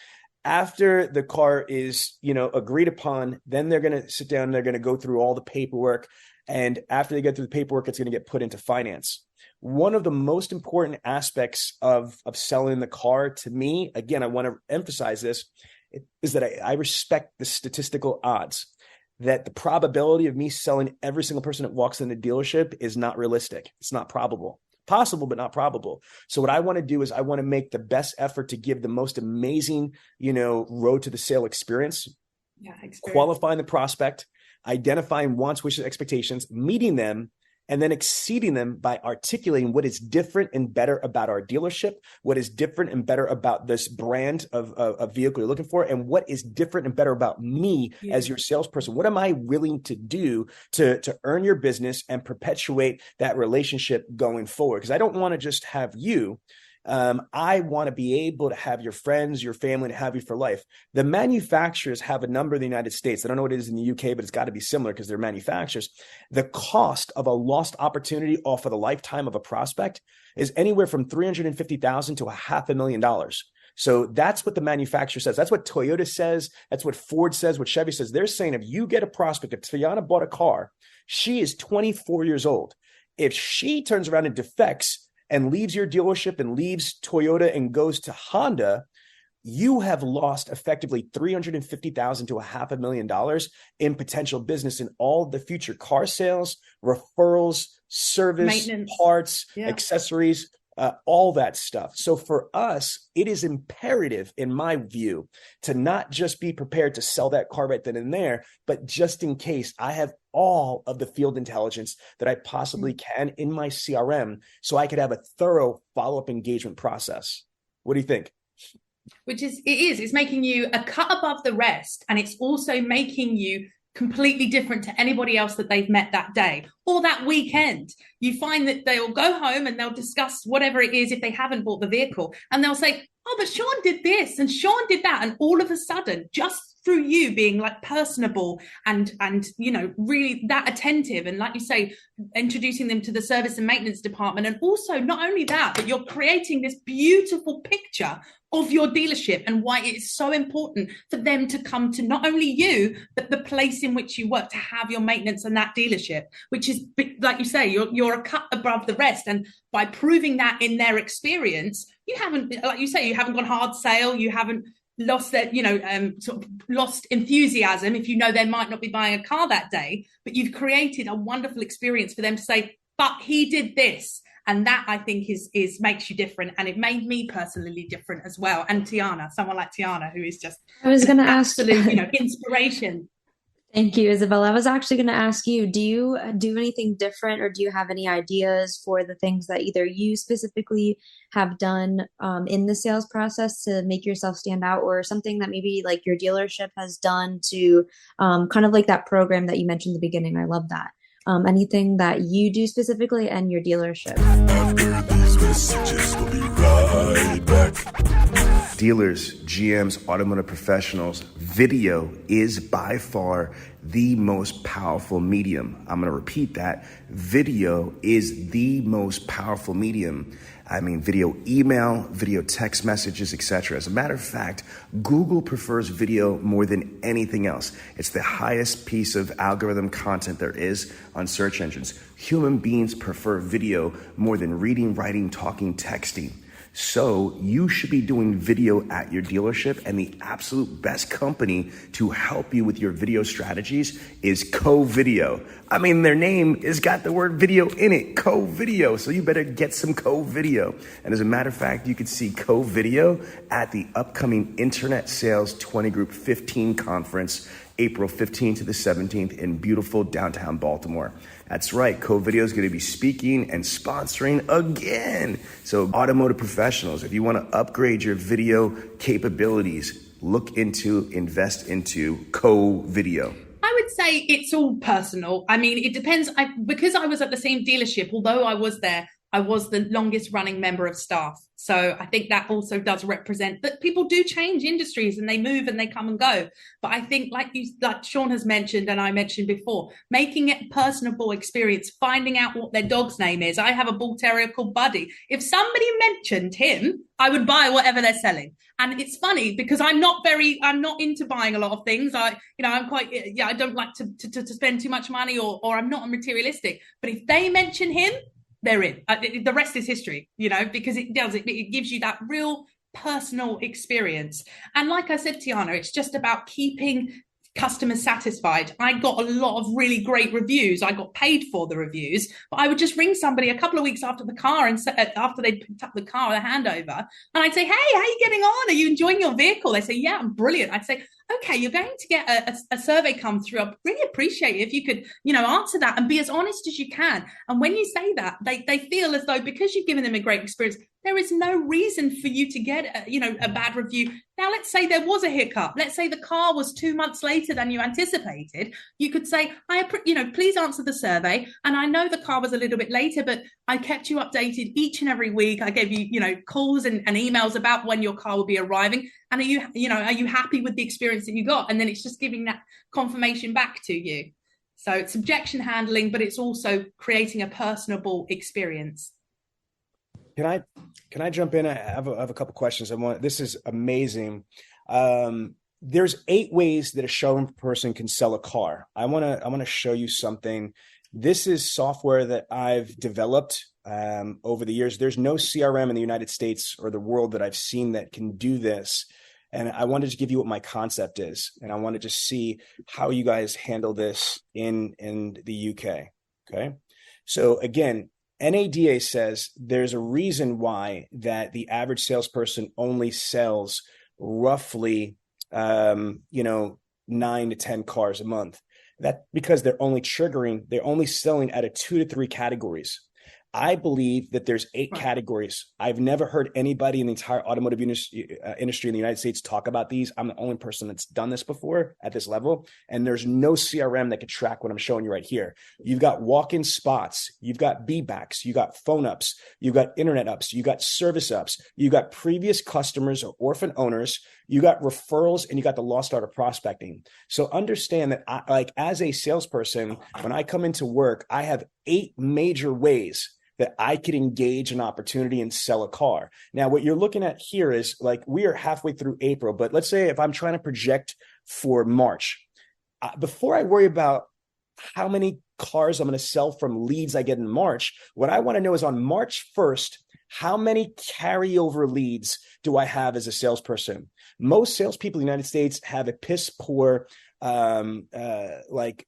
After the car is, agreed upon, then they're going to sit down, they're going to go through all the paperwork. And after they get through the paperwork, it's going to get put into finance. One of the most important aspects of selling the car to me, again, I want to emphasize this, is that I respect the statistical odds, that the probability of me selling every single person that walks in the dealership is not realistic. It's not probable. Possible, but not probable. So what I want to do is I want to make the best effort to give the most amazing, road to the sale experience. Qualifying the prospect, identifying wants, wishes, expectations, meeting them, and then exceeding them by articulating what is different and better about our dealership, what is different and better about this brand of vehicle you're looking for, and what is different and better about me as your salesperson. What am I willing to do to earn your business and perpetuate that relationship going forward? Because I don't want to just have you. I want to be able to have your friends, your family, and have you for life. The manufacturers have a number in the United States. I don't know what it is in the UK, but it's got to be similar because they're manufacturers. The cost of a lost opportunity off of the lifetime of a prospect is anywhere from $350,000 to $500,000. So that's what the manufacturer says. That's what Toyota says. That's what Ford says, what Chevy says. They're saying if you get a prospect, if Tianna bought a car, she is 24 years old. If she turns around and defects and leaves your dealership and leaves Toyota and goes to Honda, you have lost effectively $350,000 to $500,000 in potential business in all the future car sales, referrals, service, maintenance, parts, accessories, all that stuff. So for us, it is imperative, in my view, to not just be prepared to sell that car right then and there, but just in case, I have all of the field intelligence that I possibly can in my CRM, so I could have a thorough follow-up engagement process. What do you think? It's making you a cut above the rest, and it's also making you completely different to anybody else that they've met that day or that weekend. You find that they'll go home and they'll discuss whatever it is if they haven't bought the vehicle, and they'll say, oh, but Sean did this and Sean did that, and all of a sudden, just through you being like personable and really that attentive, and like you say, introducing them to the service and maintenance department, and also not only that, but you're creating this beautiful picture of your dealership and why it's so important for them to come to not only you, but the place in which you work, to have your maintenance and that dealership, which is, like you say, you're a cut above the rest. And by proving that in their experience, you haven't, like you say, you haven't gone hard sale, you haven't lost that, sort of lost enthusiasm if they might not be buying a car that day, but you've created a wonderful experience for them to say, but he did this. And that, I think, is makes you different. And it made me personally different as well. And Tianna, someone like Tianna, who is just absolute, inspiration. Thank you, Isabella. I was actually going to ask you, do you do anything different, or do you have any ideas for the things that either you specifically have done in the sales process to make yourself stand out, or something that maybe like your dealership has done to kind of like that program that you mentioned in the beginning? I love that. Anything that you do specifically and your dealership? After these messages, we'll be right back. Dealers, GMs, automotive professionals, video is by far the most powerful medium. I'm going to repeat that. Video is the most powerful medium. I mean, video email, video text messages, etc. As a matter of fact, Google prefers video more than anything else. It's the highest piece of algorithm content there is on search engines. Human beings prefer video more than reading, writing, talking, texting. So you should be doing video at your dealership, and the absolute best company to help you with your video strategies is Co-Video. I mean, their name has got the word video in it, Co-Video. So you better get some Co-Video. And as a matter of fact, you can see Co-Video at the upcoming Internet Sales 20 Group 15 conference, April 15th to the 17th in beautiful downtown Baltimore. That's right, Co-Video is going to be speaking and sponsoring again. So automotive professionals, if you want to upgrade your video capabilities, look into, invest into co-video? I would say it's all personal. I mean, it depends. Because I was at the same dealership, although I was there, I was the longest running member of staff. So I think that also does represent that people do change industries and they move and they come and go. But I think, like Sean has mentioned and I mentioned before, making it a personable experience, finding out what their dog's name is. I have a bull terrier called Buddy. If somebody mentioned him, I would buy whatever they're selling. And it's funny because I'm not into buying a lot of things. I'm quite, I don't like to spend too much money or I'm not materialistic. But if they mention him, they're in. The rest is history, because it gives you that real personal experience. And like I said, Tianna, it's just about keeping customers satisfied. I got a lot of really great reviews. I got paid for the reviews, but I would just ring somebody a couple of weeks after the car and after they picked up the car, the handover, and I'd say, "Hey, how are you getting on? Are you enjoying your vehicle?" They say, "Yeah, I'm brilliant." I'd say, "Okay, you're going to get a survey come through. I'd really appreciate it if you could, answer that and be as honest as you can." And when you say that, they feel as though because you've given them a great experience, there is no reason for you to get, a bad review. Now, let's say there was a hiccup. Let's say the car was 2 months later than you anticipated. You could say, please answer the survey. And I know the car was a little bit later, but I kept you updated each and every week. I gave you, calls and emails about when your car will be arriving. And are you happy with the experience that you got? And then it's just giving that confirmation back to you. So it's objection handling, but it's also creating a personable experience. Can I jump in? I have a couple questions. This is amazing. There's 8 ways that a showroom person can sell a car. I want to show you something. This is software that I've developed over the years. There's no CRM in the United States or the world that I've seen that can do this. And I wanted to give you what my concept is. And I wanted to see how you guys handle this in the UK. Okay. So again, NADA says there's a reason why that the average salesperson only sells roughly, 9 to 10 cars a month. That's because they're only selling out of 2 to 3 categories. I believe that there's 8 categories. I've never heard anybody in the entire automotive industry in the United States talk about these. I'm the only person that's done this before at this level. And there's no CRM that can track what I'm showing you right here. You've got walk-in spots. You've got B-backs. You got phone ups. You've got internet ups. You got service ups. You got previous customers or orphan owners. You got referrals, and you got the lost art of prospecting. So understand that as a salesperson, when I come into work, I have 8 major ways that I could engage an opportunity and sell a car. Now, what you're looking at here is we are halfway through April, but let's say if I'm trying to project for March, before I worry about how many cars I'm going to sell from leads I get in March, what I want to know is on March 1st, how many carryover leads do I have as a salesperson? Most salespeople in the United States have a piss poor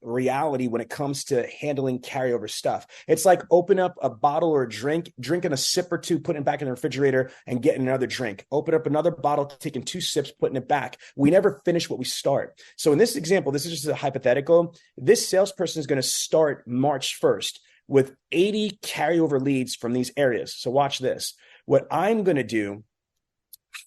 reality when it comes to handling carryover stuff. It's like open up a bottle or a drink, drinking a sip or 2, putting it back in the refrigerator and getting another drink. Open up another bottle, taking 2 sips, putting it back. We never finish what we start. So in this example, this is just a hypothetical. This salesperson is going to start March 1st with 80 carryover leads from these areas. So watch this. What I'm going to do,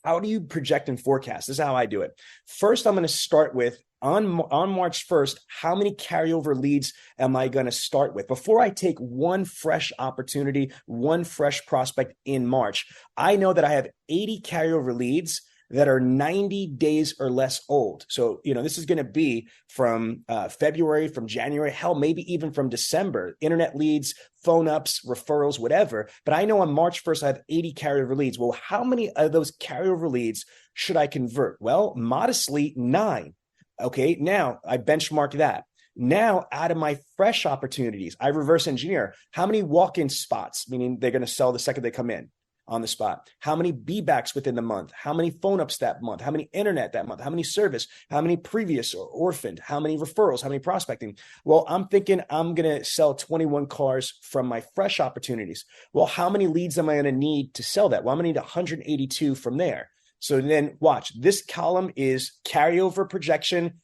how do you project and forecast? This is how I do it. First, I'm going to start with on March 1st, how many carryover leads am I going to start with? Before I take one fresh opportunity, one fresh prospect in March, I know that I have 80 carryover leads that are 90 days or less old. So, this is going to be from February, from January, hell, maybe even from December, internet leads, phone ups, referrals, whatever. But I know on March 1st, I have 80 carryover leads. Well, how many of those carryover leads should I convert? Well, modestly 9. Okay, now I benchmark that. Now, out of my fresh opportunities, I reverse engineer. How many walk-in spots, meaning they're going to sell the second they come in on the spot? How many B-backs within the month? How many phone ups that month? How many internet that month? How many service? How many previous or orphaned? How many referrals? How many prospecting? Well, I'm thinking I'm going to sell 21 cars from my fresh opportunities. Well, how many leads am I going to need to sell that? Well, I'm going to need 182 from there. So then watch, this column is carryover opportunities,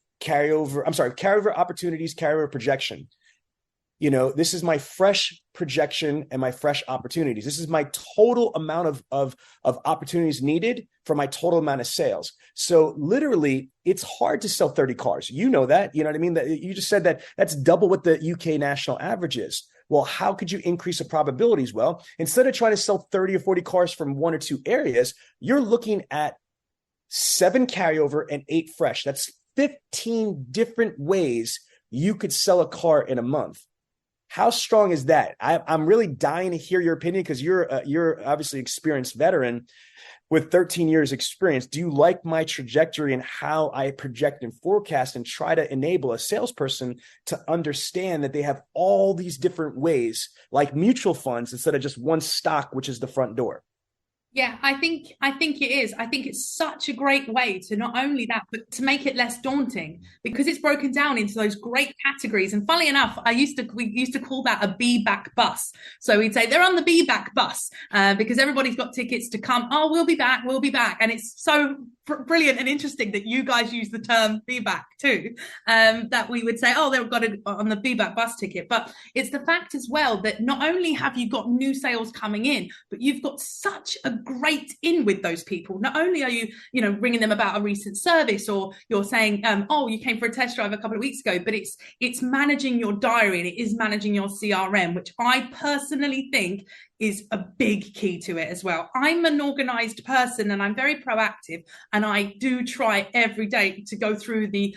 carryover projection. this is my fresh projection and my fresh opportunities. This is my total amount of opportunities needed for my total amount of sales. So literally, it's hard to sell 30 cars. You know that, you know what I mean? That you just said that's double what the UK national average is. Well, how could you increase the probabilities? Well, instead of trying to sell 30 or 40 cars from 1 or 2 areas, you're looking at 7 carryover and 8 fresh. That's 15 different ways you could sell a car in a month. How strong is that? I'm really dying to hear your opinion, because you're obviously experienced veteran with 13 years experience. Do you like my trajectory and how I project and forecast and try to enable a salesperson to understand that they have all these different ways, like mutual funds, instead of just one stock, which is the front door? Yeah, I think it is. I think it's such a great way to not only that, but to make it less daunting, because it's broken down into those great categories. And funnily enough, we used to call that a be back bus. So we'd say they're on the be back bus because everybody's got tickets to come. Oh, we'll be back. And it's so brilliant and interesting that you guys use the term be back too, that we would say, oh, they've got it on the be back bus ticket. But it's the fact as well that not only have you got new sales coming in, but you've got such a great in with those people. Not only are you ringing them about a recent service, or you're saying, oh, you came for a test drive a couple of weeks ago, but it's managing your diary, and it is managing your CRM, which I personally think is a big key to it as well. I'm an organized person and I'm very proactive, and I do try every day to go through the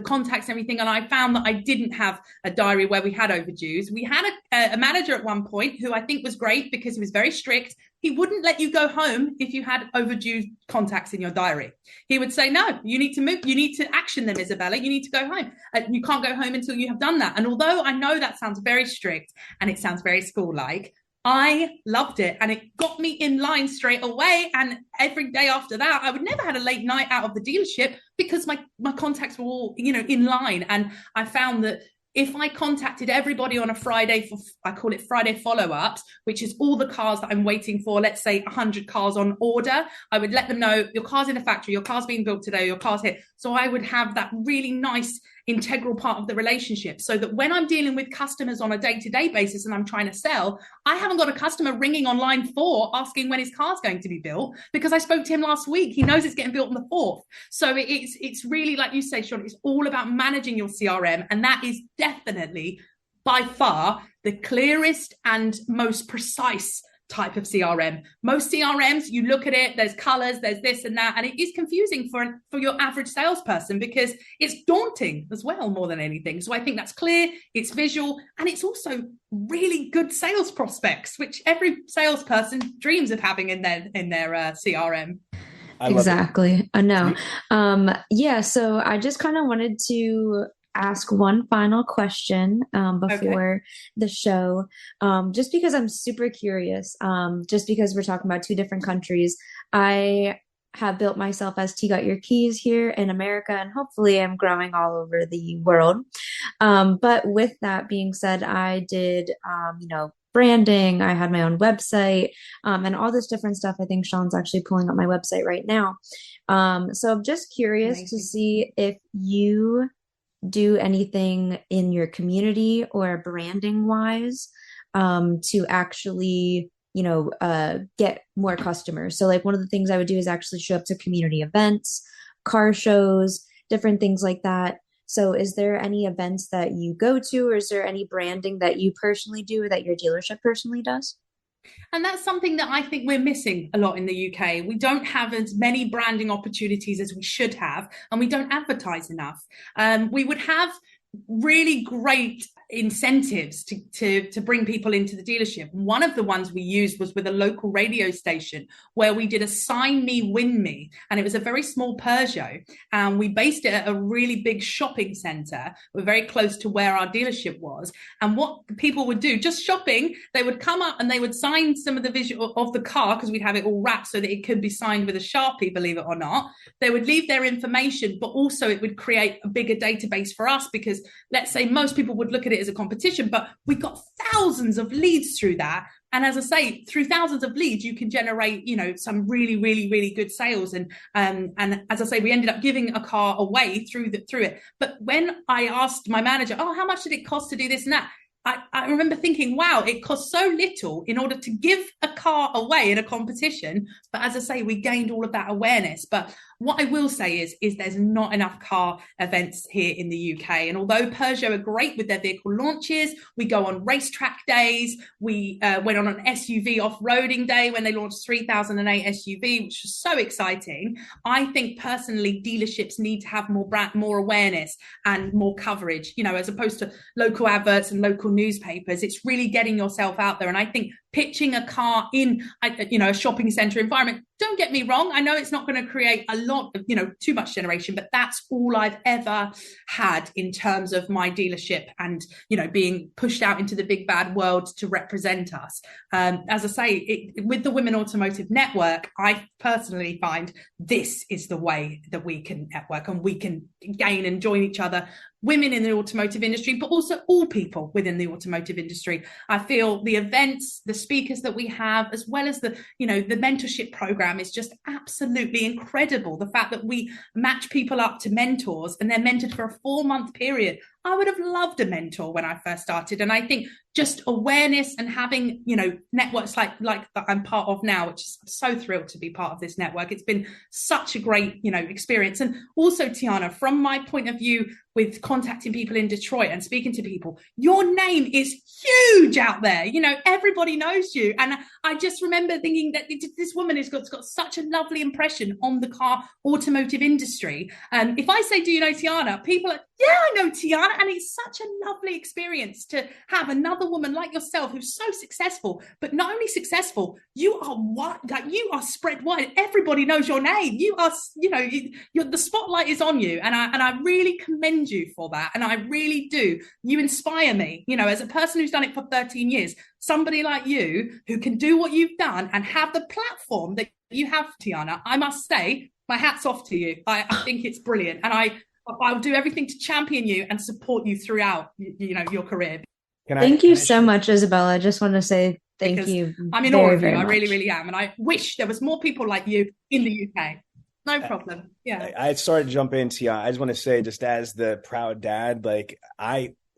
contacts and everything. And I found that I didn't have a diary where we had overdues. We had a manager at one point who I think was great because he was very strict. He wouldn't let you go home if you had overdue contacts in your diary. He would say, no, you need to move. You need to action them, Isabella. You need to go home. You can't go home until you have done that. And although I know that sounds very strict and it sounds very school-like, I loved it, and it got me in line straight away. And every day after that, I would never had a late night out of the dealership because my contacts were all, in line. And I found that if I contacted everybody on a Friday, I call it Friday follow-ups, which is all the cars that I'm waiting for, let's say 100 cars on order, I would let them know your car's in the factory, your car's being built today, your car's here. So I would have that really nice integral part of the relationship, so that when I'm dealing with customers on a day-to-day basis and I'm trying to sell, I haven't got a customer ringing on line 4 asking when his car's going to be built, because I spoke to him last week. He knows it's getting built on the 4th. So it's really, like you say, Sean, it's all about managing your CRM, and that is definitely by far the clearest and most precise type of CRM. Most CRMs, you look at it, there's colors, there's this and that, and it is confusing for your average salesperson, because it's daunting as well, more than anything. So I think that's clear, it's visual, and it's also really good sales prospects, which every salesperson dreams of having in their CRM. Exactly. I know. Yeah, so I just kind of wanted to ask one final question before the show, just because I'm super curious, just because we're talking about 2 different countries. I have built myself as T Got Your Keys here in America, and hopefully I'm growing all over the world. But with that being said, I did, branding. I had my own website, and all this different stuff. I think Sean's actually pulling up my website right now. So I'm just curious to see if you do anything in your community or branding wise to actually get more customers. So like one of the things I would do is actually show up to community events, car shows, different things like that. So is there any events that you go to, or is there any branding that you personally do or that your dealership personally does? And that's something that I think we're missing a lot in the UK. We don't have as many branding opportunities as we should have, and we don't advertise enough. We would have really great incentives to bring people into the dealership. One of the ones we used was with a local radio station, where we did a sign me, win me, and it was a very small Peugeot, and we based it at a really big shopping center. We're very close to where our dealership was, and what people would do, just shopping, they would come up and they would sign some of the visual of the car, because we'd have it all wrapped so that it could be signed with a Sharpie, believe it or not. They would leave their information, but also it would create a bigger database for us, because let's say most people would look at it as a competition, but we got thousands of leads through that. And as I say, through thousands of leads, you can generate, some really, really, really good sales. And as I say, we ended up giving a car away through it. But when I asked my manager, oh, how much did it cost to do this and that? I remember thinking, wow, it costs so little in order to give a car away in a competition. But as I say, we gained all of that awareness. But what I will say is there's not enough car events here in the UK. And although Peugeot are great with their vehicle launches, we go on racetrack days. We went on an SUV off-roading day when they launched 3008 SUV, which was so exciting. I think personally, dealerships need to have more awareness and more coverage, as opposed to local adverts and local newspapers. It's really getting yourself out there. And I think pitching a car in, a shopping center environment, don't get me wrong, I know it's not going to create a lot of, too much generation, but that's all I've ever had in terms of my dealership and, being pushed out into the big bad world to represent us. As I say, with the Women Automotive Network, I personally find this is the way that we can network and we can gain and join each other, women in the automotive industry, but also all people within the automotive industry. I feel the events, the speakers that we have, as well as the mentorship program is just absolutely incredible. The fact that we match people up to mentors and they're mentored for a 4-month period. I would have loved a mentor when I first started. And I think just awareness and having, networks like that I'm part of now, which is I'm so thrilled to be part of this network. It's been such a great, experience. And also, Tianna, from my point of view, with contacting people in Detroit and speaking to people, your name is huge out there. Everybody knows you. And I just remember thinking that this woman has got such a lovely impression on the car automotive industry. If I say, do you know Tianna? People are, yeah, I know Tianna. And it's such a lovely experience to have another woman like yourself who's so successful, but not only successful, you are spread wide. Everybody knows your name. You are, the spotlight is on you. And I really commend you for that. And I really do. You inspire me, as a person who's done it for 13 years, somebody like you who can do what you've done and have the platform that you have, Tianna. I must say, my hat's off to you. I think it's brilliant. And I'll do everything to champion you and support you throughout, your career. Thank you so much, Isabella. I just want to say thank you. I'm in awe of you. I really, really am. And I wish there was more people like you in the UK. No problem. Yeah. I started to jump in, Tianna. I just want to say, just as the proud dad,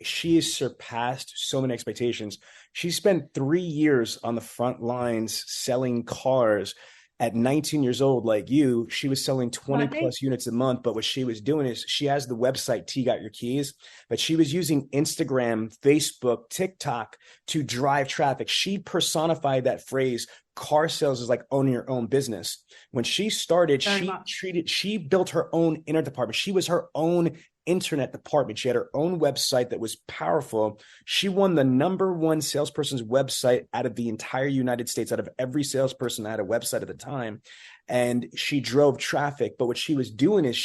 she has surpassed so many expectations. She spent 3 years on the front lines selling cars. At 19 years old, like you, she was selling 20 plus units a month. But what she was doing is she has the website T Got Your Keys, but she was using Instagram, Facebook, TikTok to drive traffic. She personified that phrase. Car sales is like owning your own business. When she started, she built her own internet department. She was her own internet department. She had her own website that was powerful. She won the #1 salesperson's website out of the entire United States, out of every salesperson that had a website at the time. And she drove traffic. But what she was doing is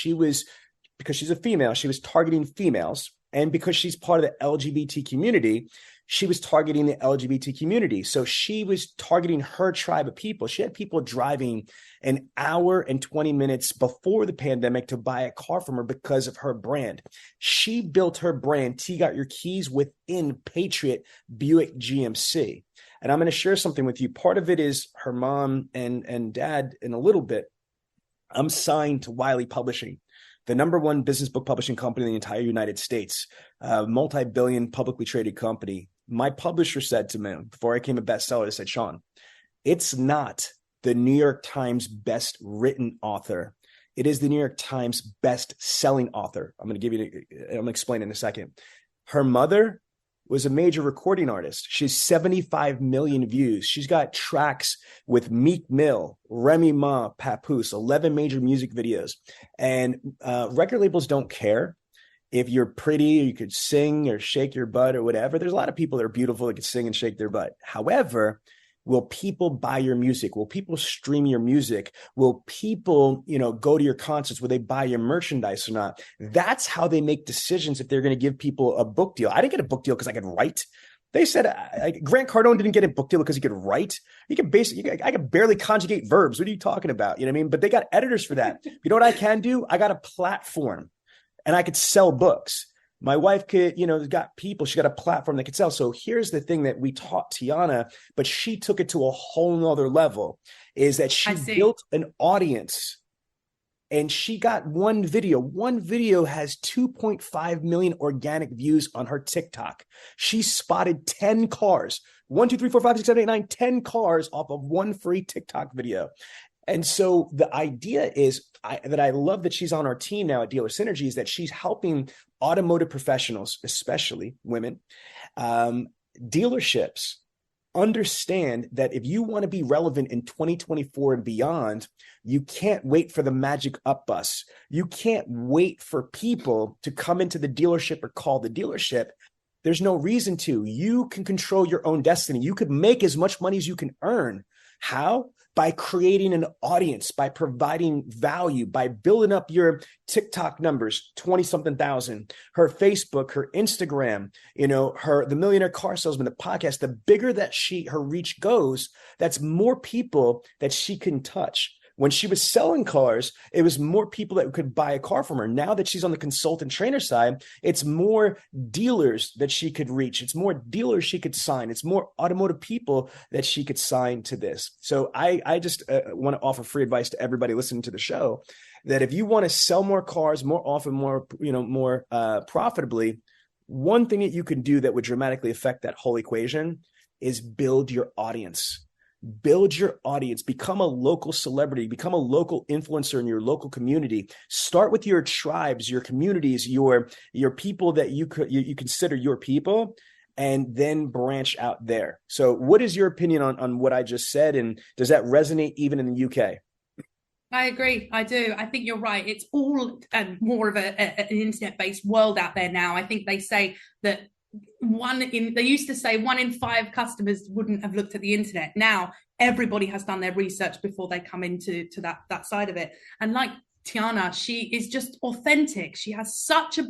because she's a female, she was targeting females. And because she's part of the LGBT community, she was targeting the LGBT community. So she was targeting her tribe of people. She had people driving an hour and 20 minutes before the pandemic to buy a car from her because of her brand. She built her brand, T Got Your Keys, within Patriot Buick GMC. And I'm going to share something with you. Part of it is her mom and dad in a little bit. I'm signed to Wiley Publishing, the #1 business book publishing company in the entire United States, multi-billion publicly traded company. My publisher said to me before I became a bestseller, they said, Sean, it's not the New York Times best written author. It is the New York Times best selling author. I'm going to explain in a second. Her mother was a major recording artist. She's 75 million views. She's got tracks with Meek Mill, Remy Ma, Papoose, 11 major music videos. And record labels don't care if you're pretty, or you could sing or shake your butt or whatever. There's a lot of people that are beautiful that can sing and shake their butt. However, will people buy your music? Will people stream your music? Will people, go to your concerts? Will they buy your merchandise or not? That's how they make decisions if they're going to give people a book deal. I didn't get a book deal because I could write. They said Grant Cardone didn't get a book deal because he could write. I could barely conjugate verbs. What are you talking about? You know what I mean? But they got editors for that. You know what I can do? I got a platform. And I could sell books. My wife could, got people, she got a platform that could sell. So here's the thing that we taught Tianna, but she took it to a whole nother level, is that she built an audience and she got one video. One video has 2.5 million organic views on her TikTok. She spotted 10 cars. 1, 2, 3, 4, 5, 6, 7, 8, 9, 10 cars off of one free TikTok video. And so the idea is that I love that she's on our team now at Dealer Synergy, is that she's helping automotive professionals, especially women, dealerships, understand that if you want to be relevant in 2024 and beyond, you can't wait for the magic up bus. You can't wait for people to come into the dealership or call the dealership. There's no reason to. You can control your own destiny. You could make as much money as you can earn. How? By creating an audience, by providing value, by building up your TikTok numbers, 20-something thousand, her Facebook, her Instagram, the Millionaire Car Salesman, the podcast. The bigger that her reach goes, that's more people that she can touch. When she was selling cars, it was more people that could buy a car from her. Now that she's on the consultant trainer side, it's more dealers that she could reach. It's more dealers she could sign. It's more automotive people that she could sign to this. So I just want to offer free advice to everybody listening to the show that if you want to sell more cars more often, more profitably, one thing that you can do that would dramatically affect that whole equation is build your audience. Build your audience, become a local celebrity, become a local influencer in your local community. Start with your tribes, your communities, your people that you consider your people, and then branch out there. So what is your opinion on what I just said? And does that resonate even in the UK? I agree. I do. I think you're right. It's all more of an internet-based world out there now. I think they say that they used to say 1 in 5 customers wouldn't have looked at the internet. Now everybody has done their research before they come into that side of it. And like Tianna, she is just authentic. She has such a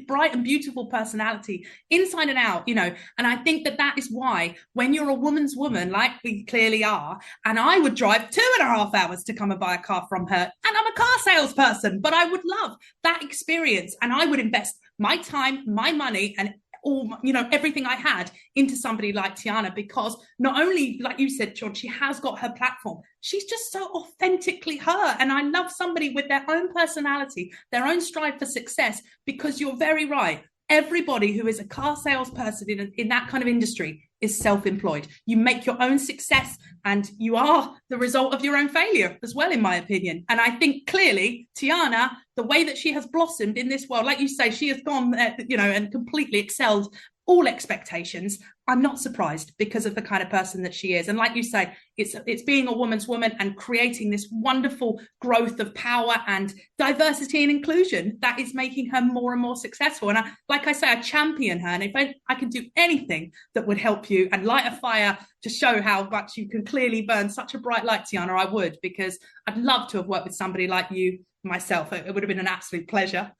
bright and beautiful personality inside and out, and I think that is why when you're a woman's woman, like we clearly are, and I would drive 2.5 hours to come and buy a car from her, and I'm a car salesperson, but I would love that experience, and I would invest my time, my money, and all, everything I had into somebody like Tianna, because not only, like you said, John, she has got her platform, she's just so authentically her. And I love somebody with their own personality, their own strive for success, because you're very right. Everybody who is a car salesperson in that kind of industry is self-employed. You make your own success and you are the result of your own failure as well, in my opinion. And I think clearly Tianna, the way that she has blossomed in this world, like you say, she has gone, and completely excelled all expectations. I'm not surprised because of the kind of person that she is. And like you say, it's being a woman's woman and creating this wonderful growth of power and diversity and inclusion that is making her more and more successful. And I champion her. And if I can do anything that would help you and light a fire to show how much you can clearly burn such a bright light, Tianna, I would, because I'd love to have worked with somebody like you myself. It would have been an absolute pleasure.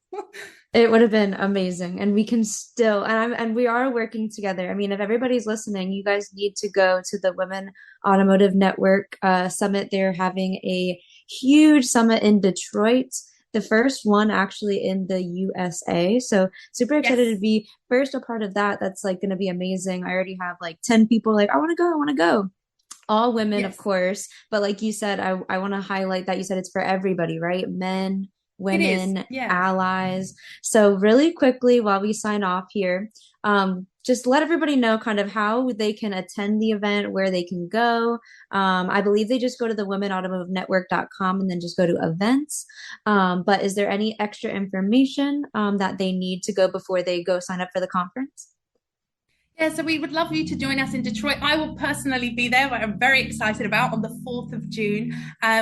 It would have been amazing. And we can still, and we are working together. I mean, if everybody's listening, you guys need to go to the Women Automotive Network Summit. They're having a huge summit in Detroit, the first one actually in the USA. So super excited to be first a part of that. That's like going to be amazing. I already have like 10 people like, I want to go. All women, of course. But like you said, I want to highlight that you said it's for everybody, right? Men, women, allies. So really quickly, while we sign off here, just let everybody know kind of how they can attend the event, where they can go. I believe they just go to the womenautomotivenetwork.com and then just go to events. But is there any extra information that they need to go before they go sign up for the conference? Yeah, so we would love you to join us in Detroit. I will personally be there, what I'm very excited about, on the 4th of June.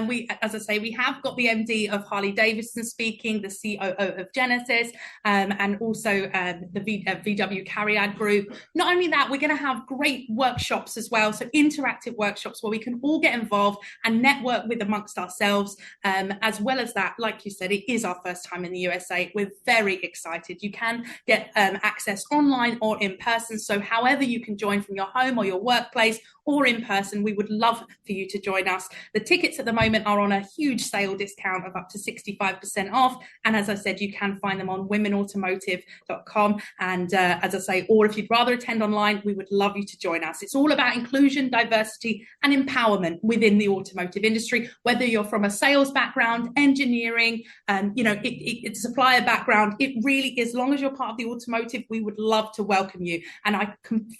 We have got the MD of Harley Davidson speaking, the COO of Genesis, and also the VW Cariad Group. Not only that, we're going to have great workshops as well, so interactive workshops where we can all get involved and network with amongst ourselves. As well as that, like you said, it is our first time in the USA. We're very excited. You can get access online or in person, so however you can join from your home or your workplace or in person, we would love for you to join us. The tickets at the moment are on a huge sale discount of up to 65% off. And as I said, you can find them on womenautomotive.com. And as I say, or if you'd rather attend online, we would love you to join us. It's all about inclusion, diversity, and empowerment within the automotive industry, whether you're from a sales background, engineering, it's a supplier background. It really is, as long as you're part of the automotive, we would love to welcome you. And I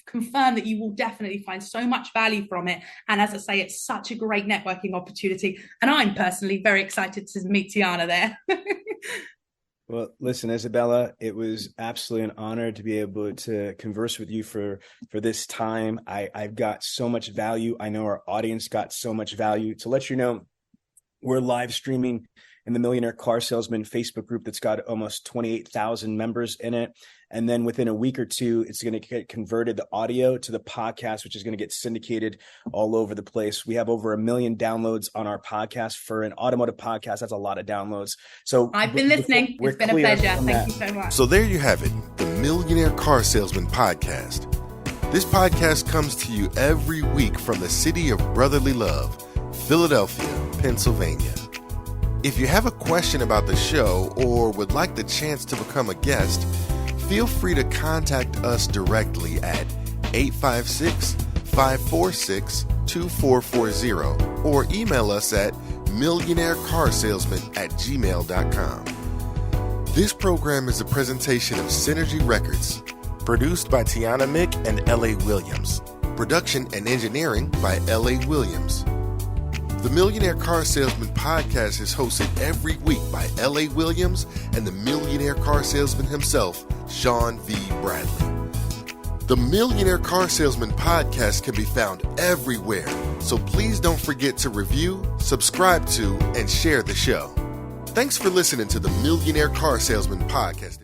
confirm that you will definitely find so much value from it. And as I say, it's such a great networking opportunity. And I'm personally very excited to meet Tianna there. Well, listen, Isabella, it was absolutely an honor to be able to converse with you for this time. I've got so much value. I know our audience got so much value. To let you know, we're live streaming in the Millionaire Car Salesman Facebook group that's got almost 28,000 members in it. And then within a week or two, it's going to get converted, the audio, to the podcast, which is going to get syndicated all over the place. We have over 1 million downloads on our podcast. For an automotive podcast, that's a lot of downloads. So I've been listening. It's been a pleasure. Thank you so much. So there you have it, the Millionaire Car Salesman podcast. This podcast comes to you every week from the city of brotherly love, Philadelphia, Pennsylvania. If you have a question about the show or would like the chance to become a guest, feel free to contact us directly at 856-546-2440 or email us at millionairecarsalesman@gmail.com. This program is a presentation of Synergy Records, produced by Tianna Mick and L.A. Williams. Production and engineering by L.A. Williams. The Millionaire Car Salesman podcast is hosted every week by L.A. Williams and the Millionaire Car Salesman himself, Sean V. Bradley. The Millionaire Car Salesman podcast can be found everywhere, so please don't forget to review, subscribe to, and share the show. Thanks for listening to the Millionaire Car Salesman podcast.